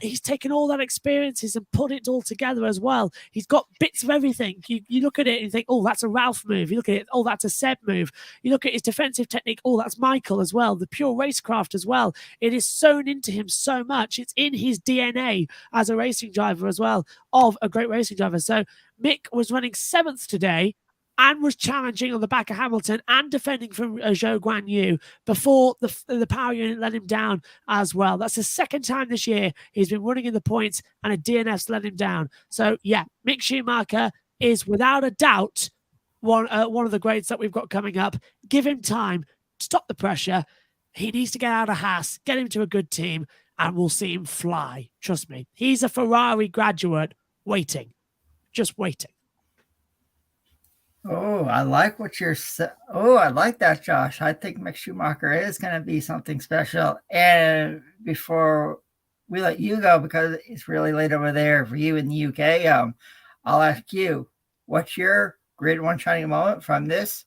C: He's taken all that experiences and put it all together as well. He's got bits of everything. You look at it and you think, oh, that's a Ralph move. You look at it, oh, that's a Seb move. You look at his defensive technique, oh, that's Michael as well. The pure racecraft as well. It is sewn into him so much. It's in his DNA as a racing driver as well, of a great racing driver. So Mick was running 7th today and was challenging on the back of Hamilton and defending from Zhou Guan Yu before the power unit let him down as well. That's the second time this year he's been running in the points and a DNF's let him down. So yeah, Mick Schumacher is without a doubt one of the greats that we've got coming up. Give him time, stop the pressure. He needs to get out of Haas, get him to a good team, and we'll see him fly. Trust me. He's a Ferrari graduate waiting. Just waiting.
E: Oh, I like what you're saying. Oh, I like that, Josh. I think Mick Schumacher is going to be something special. And before we let you go, because it's really late over there for you in the UK, I'll ask you, what's your Grade 1 shining moment from this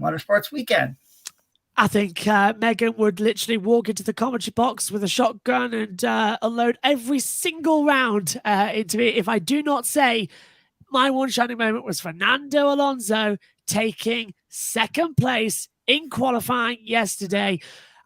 E: motorsports weekend?
C: I think Megan would literally walk into the commentary box with a shotgun and unload every single round into it. If I do not say my one shining moment was Fernando Alonso taking 2nd place in qualifying yesterday.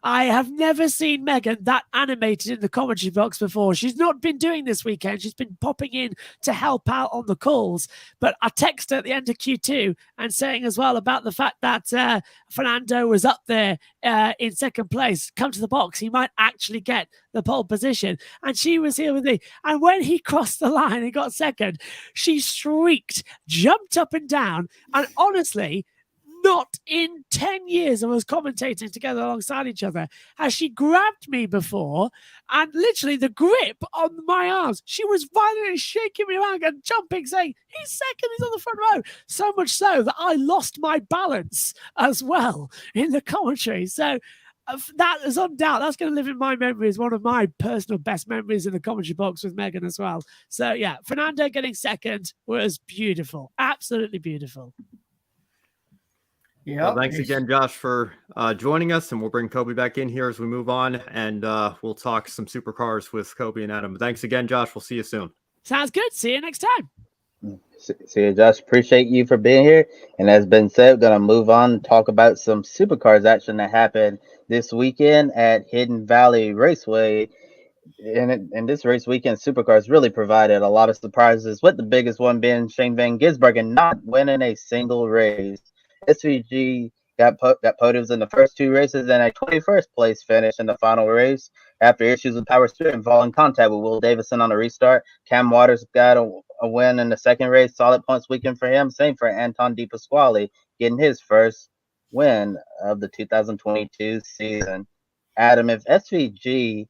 C: I have never seen Megan that animated in the commentary box before. She's not been doing this weekend. She's been popping in to help out on the calls. But I texted her at the end of Q2 and saying as well about the fact that Fernando was up there in 2nd place. Come to the box. He might actually get the pole position. And she was here with me. And when he crossed the line and got 2nd, she shrieked, jumped up and down. And honestly, not in 10 years of us commentating together alongside each other has she grabbed me before, and literally the grip on my arms, she was violently shaking me around and jumping, saying, he's 2nd, he's on the front row. So much so that I lost my balance as well in the commentary. So that is on doubt. That's going to live in my memory as one of my personal best memories in the commentary box with Megan as well. So yeah, Fernando getting 2nd was beautiful. Absolutely beautiful.
F: Yeah. Well, thanks again, Josh, for joining us, and we'll bring Kobe back in here as we move on, and we'll talk some supercars with Kobe and Adam. Thanks again, Josh. We'll see you soon.
C: Sounds good. See you next time.
B: See you, Josh. Appreciate you for being here. And as been said, we're going to move on and talk about some supercars action that happened this weekend at Hidden Valley Raceway. In this race weekend, supercars really provided a lot of surprises, with the biggest one being Shane Van Gisbergen not winning a single race. SVG got podiums in the first 2 races and a 21st place finish in the final race after issues with power steering involving contact with Will Davison on a restart. Cam Waters got a win in the 2nd race. Solid points weekend for him. Same for Anton De Pasquale, getting his first win of the 2022 season. Adam, if SVG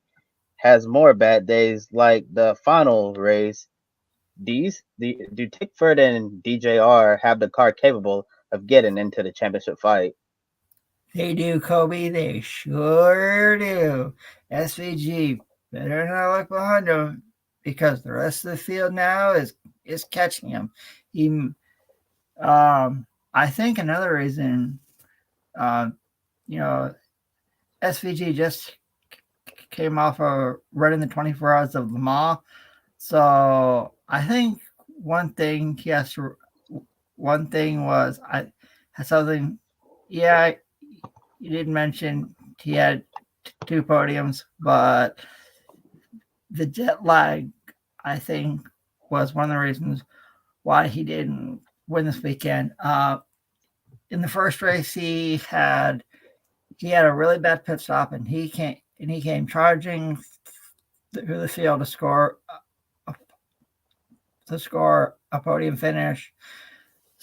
B: has more bad days like the final race, do Tickford and DJR have the car capable of getting into the championship fight?
E: They do, Kobe. They sure do. SVG better not look behind him, because the rest of the field now is catching him. I think another reason, SVG just came off of running the 24 Hours of Le Mans, so I think one thing was something. Yeah, you didn't mention he had 2 podiums, but the jet lag, I think, was one of the reasons why he didn't win this weekend. In the first race, he had a really bad pit stop, and he came charging through the field to score a podium finish.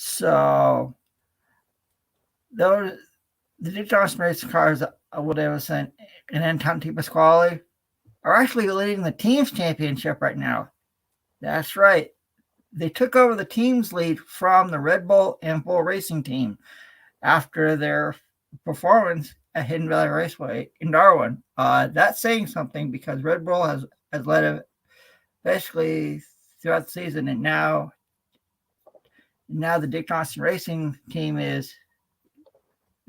E: So the Daytona race cars, Will Davison and Anton De Pasquale, are actually leading the team's championship right now. That's right. they took over the team's lead from the Red Bull and Bull Racing team after their performance at Hidden Valley Raceway in Darwin. That's saying something because Red Bull has led it basically throughout the season, and now the Dick Johnson Racing team is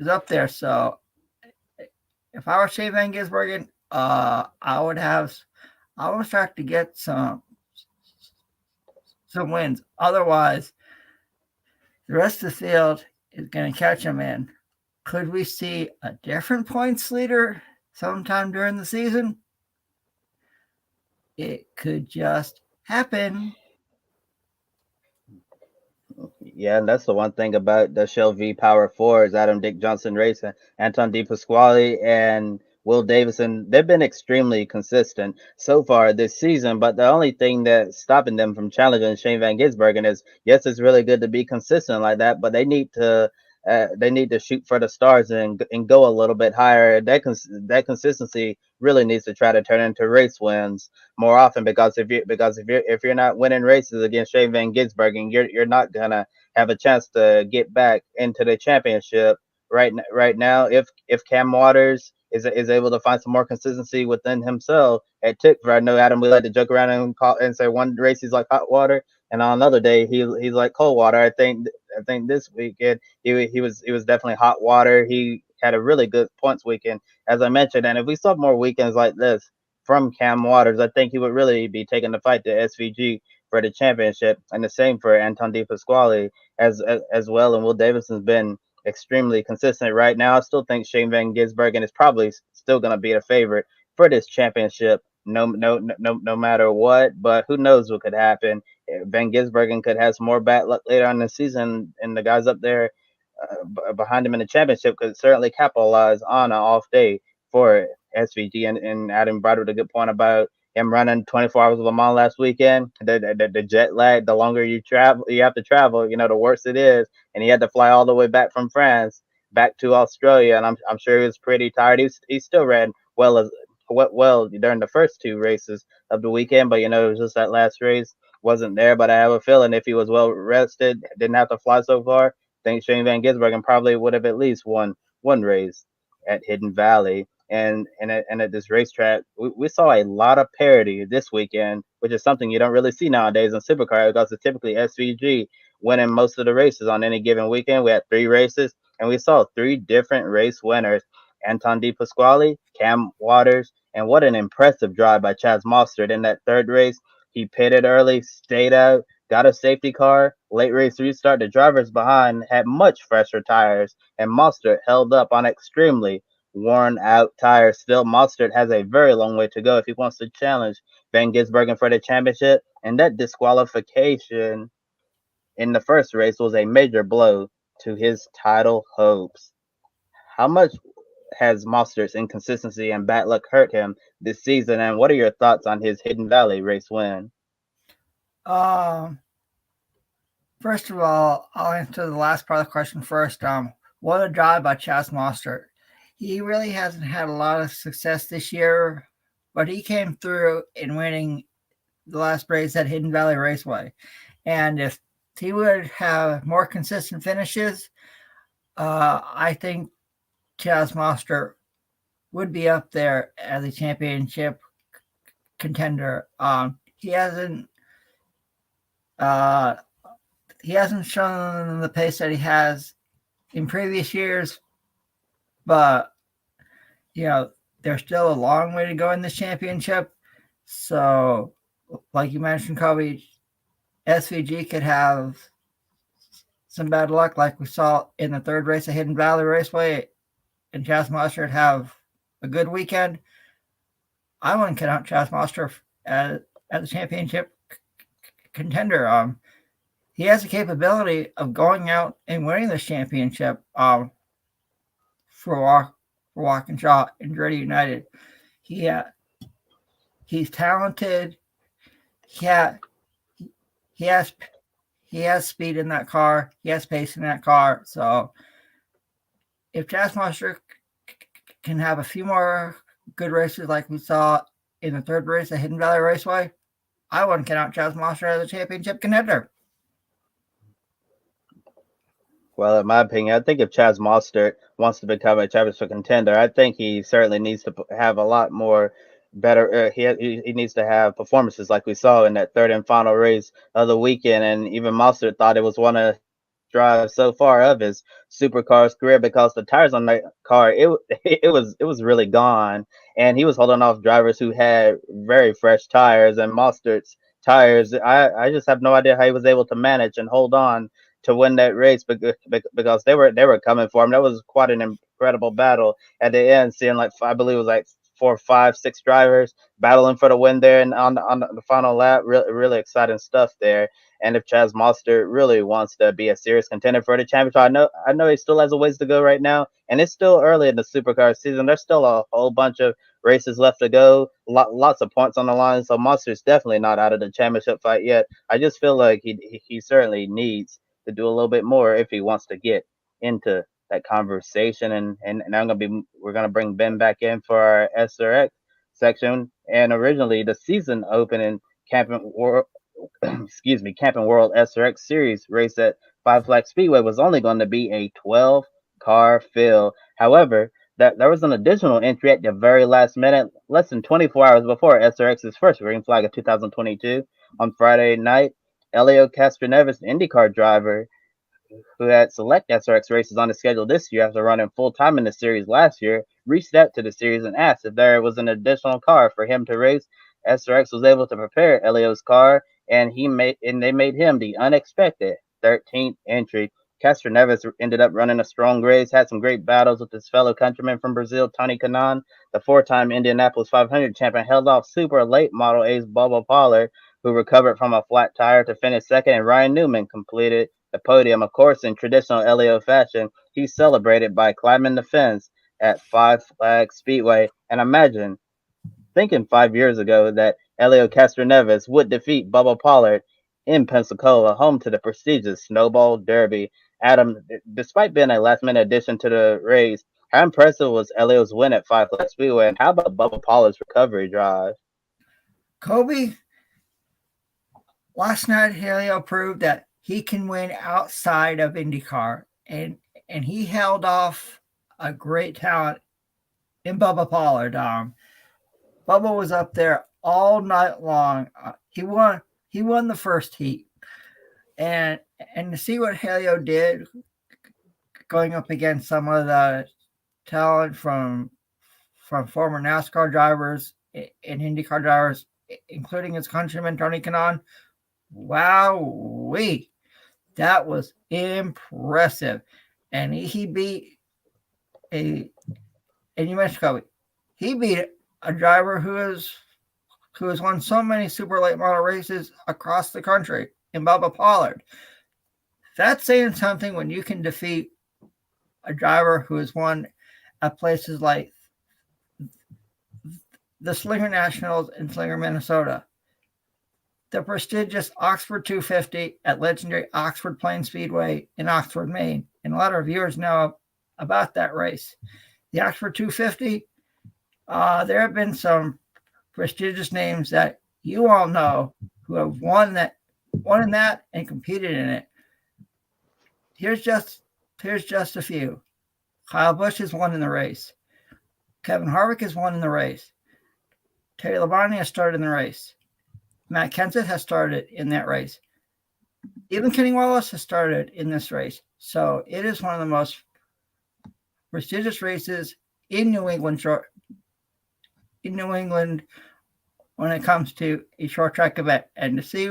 E: up there. So if I were Shane Van Gisbergen, I would start to get some wins. Otherwise, the rest of the field is going to catch him in. Could we see a different points leader sometime during the season? It could just happen.
B: Yeah, and that's the one thing about the Shell V Power Fours, Adam Dick Johnson Racing, Anton De Pasquale, and Will Davison. They've been extremely consistent so far this season, but the only thing that's stopping them from challenging Shane Van Gisbergen is, yes, it's really good to be consistent like that, but they need to shoot for the stars and go a little bit higher. That consistency really needs to try to turn into race wins more often, because if you're not winning races against Shane Van Gisbergen, you're not gonna have a chance to get back into the championship right now. If Cam Waters is able to find some more consistency within himself at Tickford, I know, Adam, we like to joke around and say one race he's like hot water, and on another day he's like cold water. I think this weekend he was definitely hot water. He had a really good points weekend, as I mentioned, and if we saw more weekends like this from Cam Waters, I think he would really be taking the fight to SVG for the championship, and the same for Anton De Pasquale as well. And Will Davidson's been extremely consistent right now. I still think Shane Van Gisbergen is probably still going to be the favorite for this championship, no matter what. But who knows what could happen? Van Gisbergen could have some more bad luck later on in the season, and the guys up there behind him in the championship could certainly capitalize on an off day for SVG. And Adam brought up a good point about him running 24 hours of Le Mans last weekend. The jet lag, the longer you have to travel, the worse it is. And he had to fly all the way back from France back to Australia, and I'm sure he was pretty tired. He still ran well during the first two races of the weekend, but it was just that last race wasn't there. But I have a feeling if he was well rested, didn't have to fly so far, I think Shane Van Gisbergen probably would have at least won one race at Hidden Valley. And at this racetrack, we saw a lot of parity this weekend, which is something you don't really see nowadays in Supercars, because it's typically SVG winning most of the races on any given weekend. We had 3 races, and we saw 3 different race winners: Anton De Pasquale, Cam Waters, and what an impressive drive by Chaz Mostert in that third race. He pitted early, stayed out, got a safety car. Late race restart, the drivers behind had much fresher tires, and Mostert held up on extremely worn out tires. Still, Mostert has a very long way to go if he wants to challenge Van Gisbergen for the championship, and that disqualification in the first race was a major blow to his title hopes. How much has Mostert's inconsistency and bad luck hurt him this season, and what are your thoughts on his Hidden Valley race win?
E: First of all, I'll answer the last part of the question first. What a drive by Chaz Mostert. He really hasn't had a lot of success this year, but he came through in winning the last race at Hidden Valley Raceway. And if he would have more consistent finishes, I think Chaz Mostert would be up there as a championship contender. He hasn't shown the pace that he has in previous years, but there's still a long way to go in this championship. So, like you mentioned, Kobe, SVG could have some bad luck, like we saw in the third race at Hidden Valley Raceway, and Chaz Mostert have a good weekend. I wouldn't count out Chaz Mostert as a championship contender. He has the capability of going out and winning this championship for Walkinshaw and Andretti United. He's talented. He has speed in that car. He has pace in that car. So if Chaz Mostert can have a few more good races like we saw in the third race at Hidden Valley Raceway, I wouldn't count out Chaz Mostert as a championship contender.
B: Well, in my opinion, I think if Chaz Mostert wants to become a championship contender, I think he certainly needs to have a lot more better. He needs to have performances like we saw in that third and final race of the weekend. And even Mostert thought it was one of drive so far of his Supercars career because the tires on that car it was really gone, and he was holding off drivers who had very fresh tires. And Mostert's tires, I just have no idea how he was able to manage and hold on to win that race because they were coming for him. That was quite an incredible battle at the end, seeing like I believe it was like 4, 5, 6 drivers battling for the win there and on the final lap. Really exciting stuff there. And if Chaz Mostert really wants to be a serious contender for the championship, I know he still has a ways to go right now, and it's still early in the Supercar season. There's still a whole bunch of races left to go, lots of points on the line. So Mostert's definitely not out of the championship fight yet. I just feel like he certainly needs to do a little bit more if he wants to get into that conversation. And now we're gonna bring Ben back in for our SRX section. And originally the season opening Camping World Camping World SRX Series race at Five Flags Speedway was only going to be a 12-car field. However, there was an additional entry at the very last minute, less than 24 hours before SRX's first green flag of 2022 on Friday night. Helio Castroneves, IndyCar driver, who had select SRX races on the schedule this year after running full time in the series last year, reached out to the series and asked if there was an additional car for him to race. SRX was able to prepare Helio's car, and they made him the unexpected 13th entry. Castroneves ended up running a strong race, had some great battles with his fellow countryman from Brazil, Tony Kanaan. The 4-time Indianapolis 500 champion held off super late Model A's Bubba Pollard, who recovered from a flat tire to finish second, and Ryan Newman completed the podium. Of course, in traditional Helio fashion, he celebrated by climbing the fence at Five Flags Speedway. And imagine thinking 5 years ago that Helio Castroneves would defeat Bubba Pollard in Pensacola, home to the prestigious Snowball Derby. Adam, despite being a last-minute addition to the race, how impressive was Helio's win at Five Flags Speedway, and how about Bubba Pollard's recovery drive?
E: Kobe, last night Helio proved that he can win outside of IndyCar, and he held off a great talent in Bubba Pollard. Bubba was up there all night long. He won the first heat, and to see what Helio did going up against some of the talent from former NASCAR drivers and IndyCar drivers, including his countryman Tony Kanaan. Wowee, that was impressive. And he beat and you mentioned Kobe. He beat a driver who has won so many super late model races across the country in Bubba Pollard. That's saying something when you can defeat a driver who has won at places like the Slinger Nationals in Slinger, Minnesota, the prestigious Oxford 250 at legendary Oxford Plains Speedway in Oxford, Maine. And a lot of viewers know about that race. The Oxford 250, there have been some prestigious names that you all know who have won in that and competed in it. Here's just a few. Kyle Busch has won in the race. Kevin Harvick has won in the race. Terry Labonte has started in the race. Matt Kenseth has started in that race. Even Kenny Wallace has started in this race. So it is one of the most prestigious races in New England when it comes to a short track event. And to see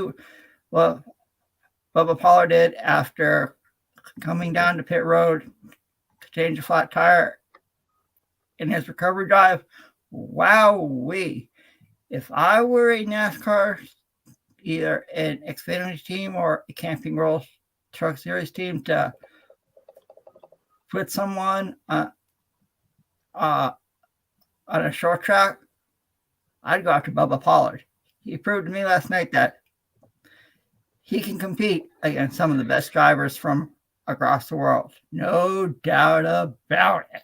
E: what Bubba Pollard did after coming down to pit road to change a flat tire in his recovery drive, wowee. If I were a NASCAR, either an Xfinity team or a Camping World Truck Series team, to put someone on a short track, I'd go after Bubba Pollard. He proved to me last night that he can compete against some of the best drivers from across the world. No doubt about it.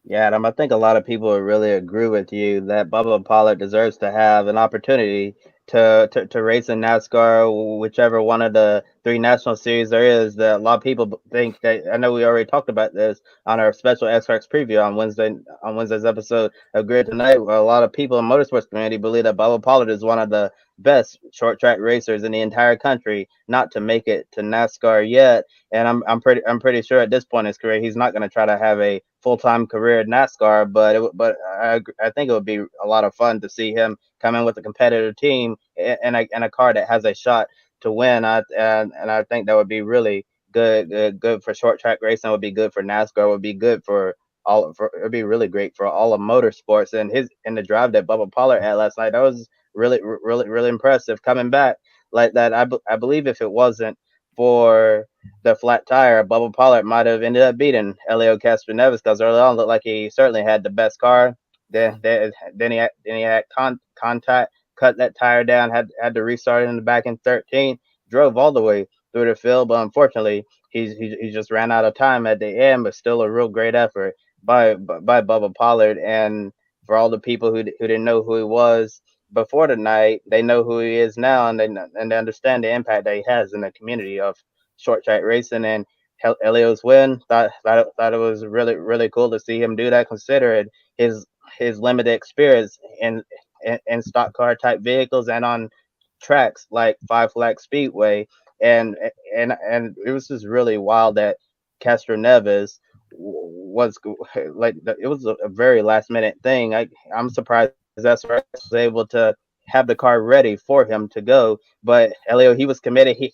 B: Yeah, Adam, I think a lot of people would really agree with you that Bubba Pollard deserves to have an opportunity to race in NASCAR, whichever one of the three national series there is. That a lot of people think that. I know we already talked about this on our special SRX preview on Wednesday's episode of Grid Tonight. Where a lot of people in motorsports community believe that Bubba Pollard is one of the best short track racers in the entire country, not to make it to NASCAR yet. And I'm pretty sure at this point in his career he's not going to try to have a full time career at NASCAR. But I think it would be a lot of fun to see him come in with a competitive team and a car that has a shot to win. I think that would be really good for short track racing. It would be good for NASCAR. It would be good for it would be really great for all of motorsports. And the drive that Bubba Pollard had last night, that was really impressive coming back like that. I believe if it wasn't for the flat tire, Bubba Pollard might have ended up beating Helio Castroneves because early on it looked like he certainly had the best car. Then he had contact, cut that tire down, had to restart it in the back in 13, drove all the way through the field, but unfortunately he just ran out of time at the end. But still a real great effort by Bubba Pollard. And for all the people who didn't know who he was before the night, they know who he is now, and they understand the impact that he has in the community of short track racing. And Helio's win, thought it was really cool to see him do that, considering his limited experience in stock car type vehicles and on tracks like Five Flag Speedway. And it was just really wild that Castroneves was like it was a very last minute thing. I'm surprised SRX was able to have the car ready for him to go. But Helio, he was committed. He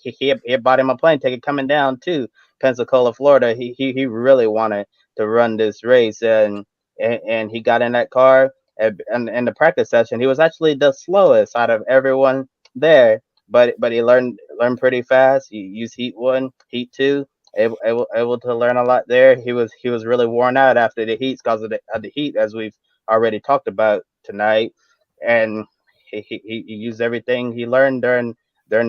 B: bought him a plane ticket coming down to Pensacola, Florida. He really wanted to run this race, and he got in that car. And in the practice session, he was actually the slowest out of everyone there. But he learned pretty fast. He used heat one, heat two, able to learn a lot there. He was really worn out after the heats because of the heat, as we've already talked about tonight. And he used everything he learned during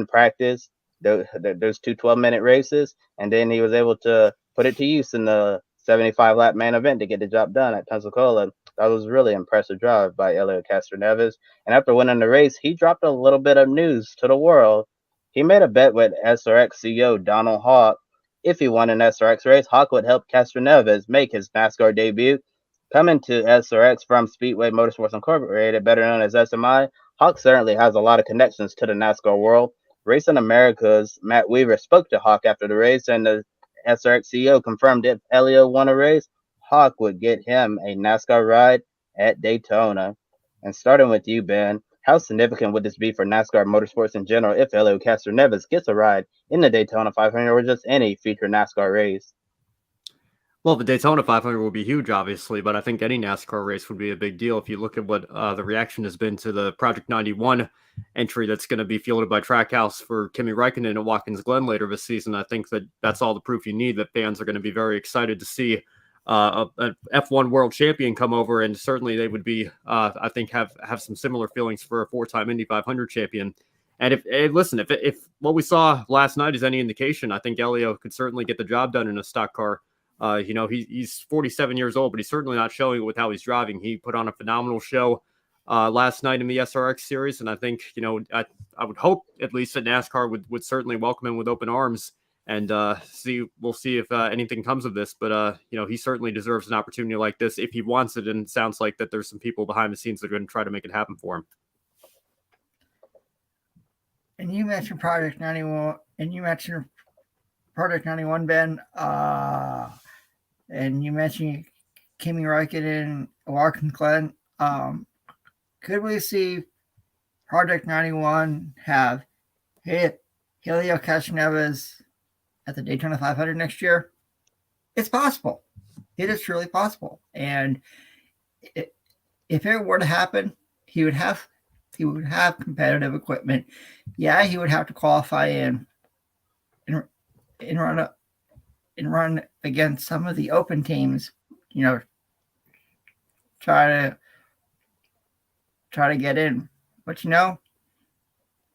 B: practice, those two 12-minute races, and then he was able to put it to use in the 75 lap main event to get the job done at Pensacola. That was really impressive drive by Helio Castroneves. And after winning the race, he dropped a little bit of news to the world. He made a bet with SRX CEO Donald Hawk. If he won an SRX race, Hawk would help Castroneves make his NASCAR debut. Coming to SRX from Speedway Motorsports Incorporated, better known as SMI, Hawk certainly has a lot of connections to the NASCAR world. Racing America's Matt Weaver spoke to Hawk after the race, and the SRX CEO confirmed if Helio won a race, Hawk would get him a NASCAR ride at Daytona. And starting with you, Ben, how significant would this be for NASCAR motorsports in general if Helio Castroneves gets a ride in the Daytona 500 or just any featured NASCAR race?
F: Well, the Daytona 500 will be huge, obviously, but I think any NASCAR race would be a big deal. If you look at what the reaction has been to the Project 91 entry that's going to be fielded by Trackhouse for Kimi Räikkönen at Watkins Glen later this season, I think that's all the proof you need that fans are going to be very excited to see an F1 world champion come over, and certainly they would be, I think, have some similar feelings for a four-time Indy 500 champion. And if what we saw last night is any indication, I think Helio could certainly get the job done in a stock car. He's 47 years old, but he's certainly not showing it with how he's driving. He put on a phenomenal show last night in the SRX series, and I think I would hope at least that NASCAR would certainly welcome him with open arms, and we'll see if anything comes of this. But he certainly deserves an opportunity like this if he wants it, and it sounds like that there's some people behind the scenes that are going to try to make it happen for him.
E: And you mentioned Project 91, Ben. And you mentioned Kimi Räikkönen, Watkins Glen. Could we see Project 91 have hit Helio Castroneves at the Daytona 500 next year? It's possible. It is truly possible. And if it were to happen, he would have competitive equipment. Yeah, he would have to qualify and run against some of the open teams, try to get in. But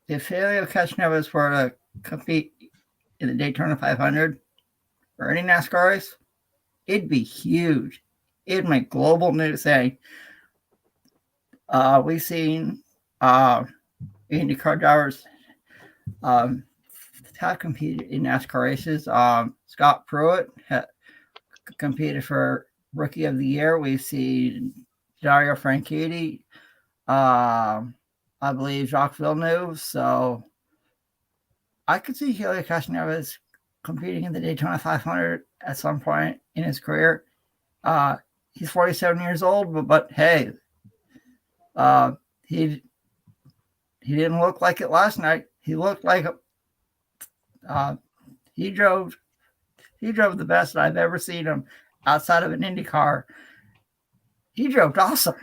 E: if Helio Castroneves were to compete in the Daytona 500 or any NASCAR race, it'd be huge. It made global news saying we've seen IndyCar drivers have competed in NASCAR races. Scott Pruitt competed for Rookie of the Year. We've seen Dario Franchitti, I believe Jacques Villeneuve. So I could see Helio Castroneves competing in the Daytona 500 at some point in his career. He's 47 years old, but hey, he didn't look like it last night. He looked like he drove the best I've ever seen him outside of an Indy car. He drove awesome.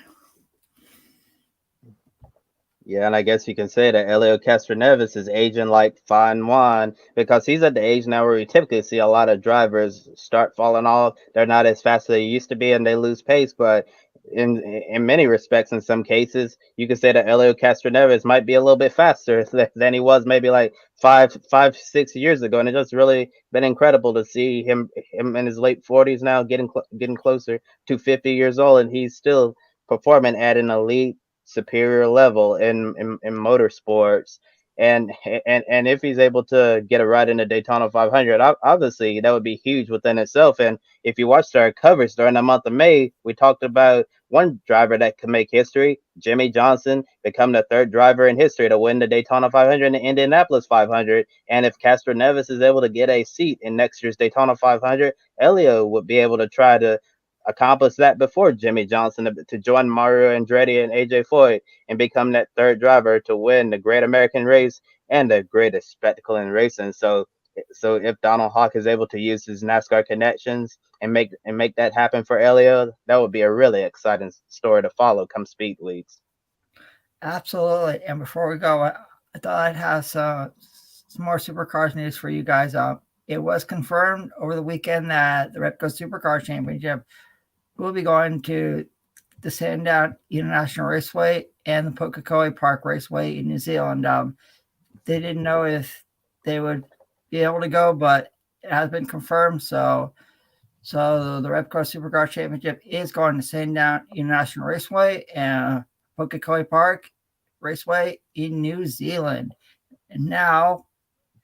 B: Yeah, and I guess you can say that Helio Castroneves is aging like fine wine because he's at the age now where we typically see a lot of drivers start falling off. They're not as fast as they used to be and they lose pace. But in many respects, in some cases, you could say that Helio Castroneves might be a little bit faster than he was maybe like 6 years ago. And it's just really been incredible to see him in his late 40s now, getting closer to 50 years old, and he's still performing at an elite superior level in motorsports. And if he's able to get a ride in the Daytona 500, obviously that would be huge within itself. And if you watched our coverage during the month of May, we talked about one driver that could make history, Jimmy Johnson, become the third driver in history to win the Daytona 500 and the Indianapolis 500. And if Castroneves is able to get a seat in next year's Daytona 500, Helio would be able to try to accomplish that before Jimmy Johnson to join Mario Andretti and AJ Foyt and become that third driver to win the Great American Race and the greatest spectacle in racing. So if Donald Hawk is able to use his NASCAR connections and make that happen for Helio, that would be a really exciting story to follow come Speed Weeks.
E: Absolutely. And before we go, I thought I'd have some more Supercars news for you guys. It was confirmed over the weekend that the Repco Supercars Championship will be going to the Sandown International Raceway and the Pukekohe Park Raceway in New Zealand. They didn't know if they would be able to go, but it has been confirmed. So the Repco Supercars Championship is going to Sandown International Raceway and Pukekohe Park Raceway in New Zealand. And now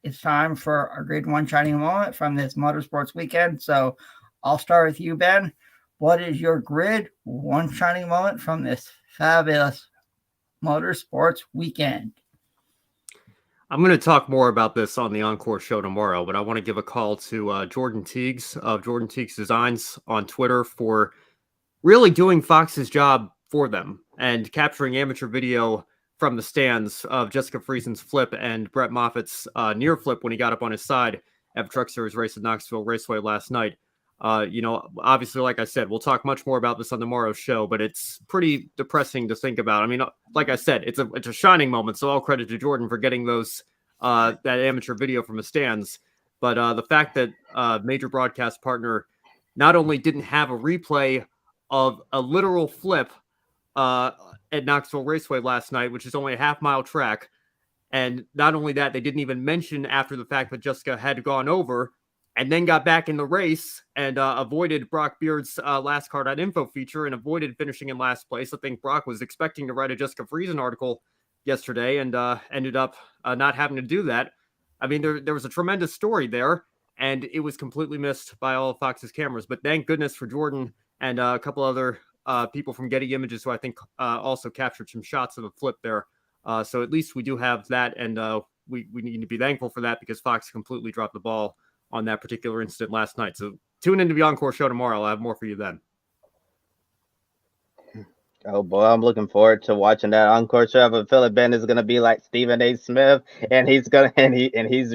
E: it's time for our Grid 1 shining moment from this motorsports weekend. So I'll start with you, Ben. What is your Grid 1 shining moment from this fabulous motorsports weekend?
F: I'm going to talk more about this on the Encore show tomorrow, but I want to give a call to Jordan Teagues of Jordan Teagues Designs on Twitter for really doing Fox's job for them and capturing amateur video from the stands of Jessica Friesen's flip and Brett Moffitt's near flip when he got up on his side at the Truck Series race at Knoxville Raceway last night. Obviously, like I said, we'll talk much more about this on tomorrow's show, but it's pretty depressing to think about. I mean, like I said, it's a shining moment, so all credit to Jordan for getting those that amateur video from the stands. But the fact that major broadcast partner not only didn't have a replay of a literal flip at Knoxville Raceway last night, which is only a half-mile track, and not only that, they didn't even mention after the fact that Jessica had gone over and then got back in the race and avoided Brock Beard's last card info feature and avoided finishing in last place. I think Brock was expecting to write a Jessica Friesen article yesterday and ended up not having to do that. I mean, there was a tremendous story there, and it was completely missed by all of Fox's cameras. But thank goodness for Jordan and a couple other people from Getty Images who I think also captured some shots of the flip there. So at least we do have that, and we need to be thankful for that because Fox completely dropped the ball on that particular incident last night. So tune into the Encore show tomorrow. I'll have more for you then.
B: Oh boy, I'm looking forward to watching that Encore show. But Philip Ben is gonna be like Stephen A. Smith, and he's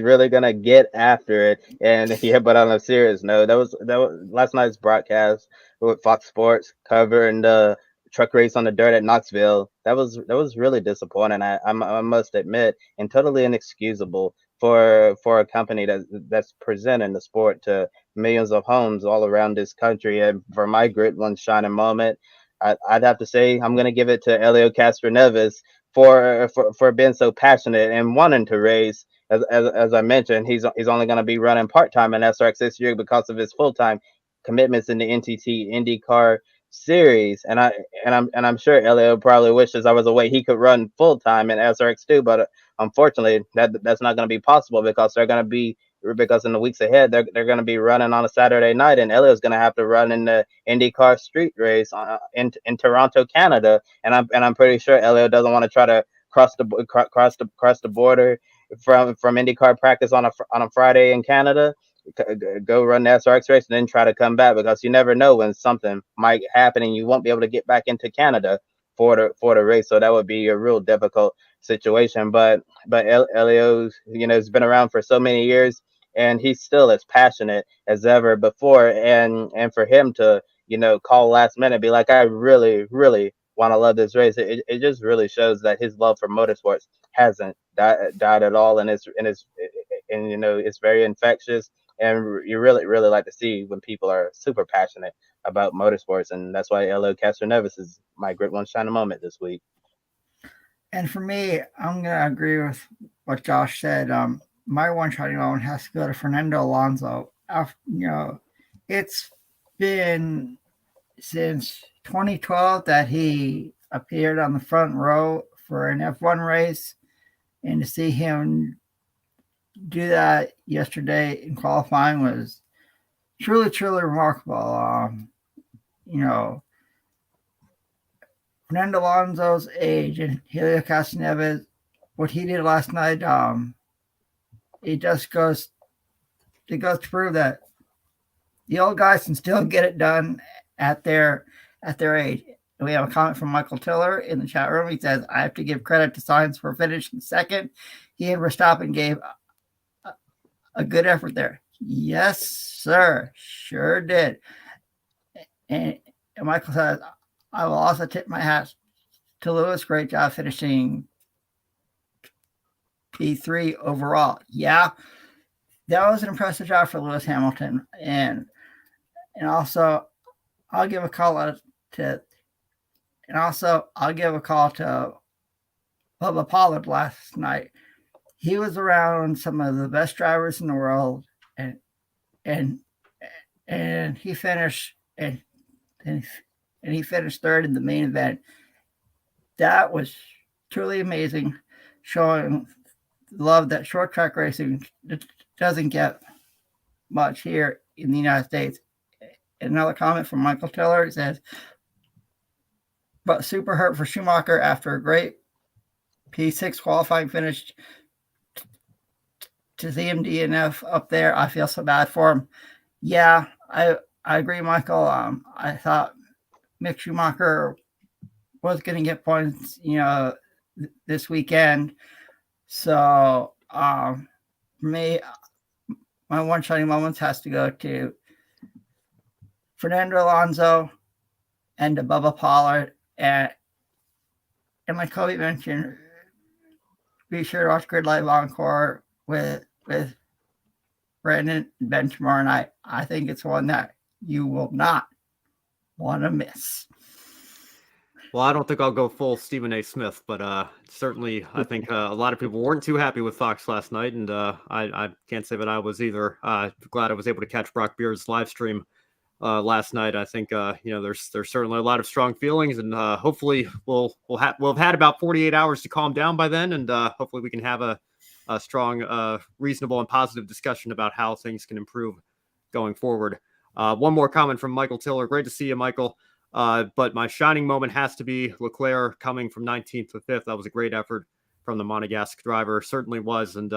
B: really gonna get after it. And yeah, but on a serious note, that was last night's broadcast with Fox Sports covering the truck race on the dirt at Knoxville. That was really disappointing. I must admit, and totally inexcusable for a company that's presenting the sport to millions of homes all around this country. And for my Grid 1 shining moment, I'd have to say I'm going to give it to Helio Castroneves for being so passionate and wanting to race. As I mentioned, he's only going to be running part-time in SRX this year because of his full-time commitments in the NTT IndyCar series, and I'm sure Helio probably wishes I was away. He could run full time in SRX2, but unfortunately, that's not going to be possible because in the weeks ahead they're going to be running on a Saturday night, and Helio's going to have to run in the IndyCar street race in Toronto, Canada, and I'm pretty sure Helio doesn't want to try to cross the border from IndyCar practice on a Friday in Canada, go run the SRX race, and then try to come back, because you never know when something might happen and you won't be able to get back into Canada for the race. So that would be a real difficult situation. But Helio's, has been around for so many years, and he's still as passionate as ever before. And for him to call last minute, be like, I really want to love this race. It just really shows that his love for motorsports hasn't died at all, and it's very infectious. And you really like to see when people are super passionate about motorsports, and that's why Helio Castroneves is my Grid 1 shining moment this week.
E: And for me, I'm gonna agree with what Josh said. My one shining moment has to go to Fernando Alonso. It's been since 2012 that he appeared on the front row for an F1 race, and to see him do that yesterday in qualifying was truly remarkable. Fernando Alonso's age and Helio Castroneves, what he did last night, it goes to prove that the old guys can still get it done at their age. And we have a comment from Michael Tiller in the chat room. He says, I have to give credit to Sainz for finishing second. He and Verstappen gave a good effort there. Yes, sir. Sure did. And Michael says, I will also tip my hat to Lewis. Great job finishing P3 overall. Yeah, that was an impressive job for Lewis Hamilton. And also, I'll give a call to Bubba Pollard last night. He was around some of the best drivers in the world, and he finished and he finished third in the main event. That was truly amazing, showing love that short track racing doesn't get much here in the United States. Another comment from Michael Tiller says, but super hurt for Schumacher after a great P6 qualifying finish. To see him DNF up there, I feel so bad for him. Yeah, I agree, Michael. I thought Mick Schumacher was going to get points, this weekend. So for me, my one shining moments has to go to Fernando Alonso and to Bubba Pollard. And like Kobe mentioned, be sure to watch Grid Live Encore with Brandon and Ben tomorrow night. I think it's one that you will not want to miss.
F: Well, I don't think I'll go full Stephen A. Smith, but certainly I think a lot of people weren't too happy with Fox last night, and I can't say that I was either. Glad I was able to catch Brock Beard's live stream last night. I think there's certainly a lot of strong feelings, and hopefully we'll have had about 48 hours to calm down by then, and hopefully we can have a strong, reasonable, and positive discussion about how things can improve going forward. One more comment from Michael Tiller. Great to see you, Michael. But my shining moment has to be Leclerc coming from 19th to 5th. That was a great effort from the Monegasque driver. Certainly was. And,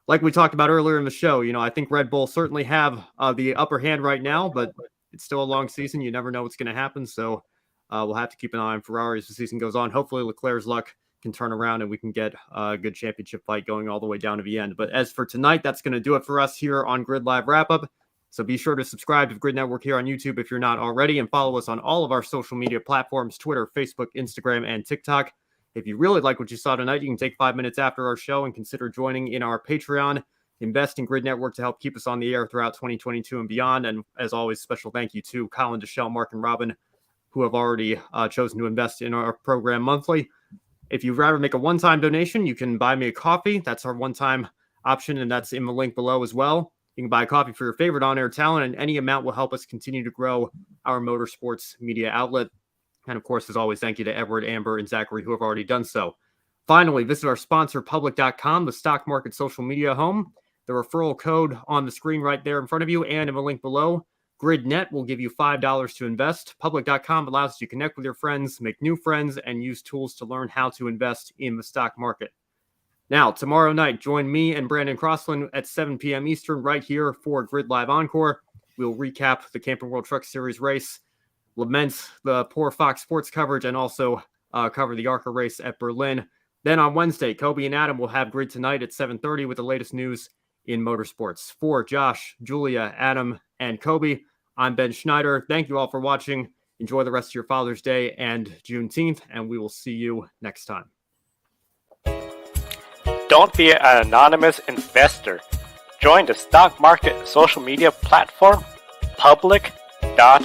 F: like we talked about earlier in the show, I think Red Bull certainly have the upper hand right now, but it's still a long season. You never know what's going to happen. So we'll have to keep an eye on Ferrari as the season goes on. Hopefully Leclerc's luck can turn around and we can get a good championship fight going all the way down to the end. But as for tonight, that's going to do it for us here on Grid Live Wrap-Up. So be sure to subscribe to Grid Network here on YouTube if you're not already, and follow us on all of our social media platforms, Twitter, Facebook, Instagram, and TikTok. If you really like what you saw tonight, you can take 5 minutes after our show and consider joining in our Patreon. Invest in Grid Network to help keep us on the air throughout 2022 and beyond. And as always, special thank you to Colin, Deschelle, Mark, and Robin, who have already chosen to invest in our program monthly. If you'd rather make a one-time donation, you can buy me a coffee. That's our one-time option, and that's in the link below as well. You can buy coffee for your favorite on-air talent, and any amount will help us continue to grow our motorsports media outlet. And of course, as always, thank you to Edward, Amber, and Zachary who have already done so. Finally, visit our sponsor, public.com, the stock market social media home. The referral code on the screen right there in front of you and in the link below. GridNet will give you $5 to invest. Public.com allows you to connect with your friends, make new friends, and use tools to learn how to invest in the stock market. Now, tomorrow night, join me and Brandon Crossland at 7 p.m. Eastern right here for Grid Live Encore. We'll recap the Camping World Truck Series race, lament the poor Fox Sports coverage, and also cover the ARCA race at Berlin. Then on Wednesday, Kobe and Adam will have Grid Tonight at 7:30 with the latest news in motorsports. For Josh, Julia, Adam, and Kobe, I'm Ben Schneider. Thank you all for watching. Enjoy the rest of your Father's Day and Juneteenth, and we will see you next time.
A: Don't be an anonymous investor. Join the stock market social media platform, public.com.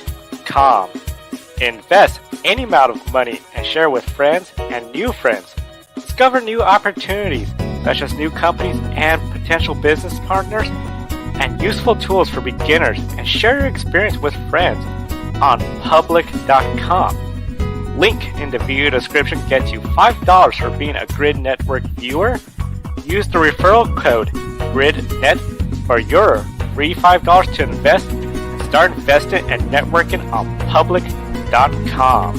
A: Invest any amount of money and share with friends and new friends. Discover new opportunities, such as new companies and potential business partners, and useful tools for beginners, and share your experience with friends on public.com. Link in the video description gets you $5 for being a Grid Network viewer. Use the referral code GridNet for your free $5 to invest and start investing and networking on public.com.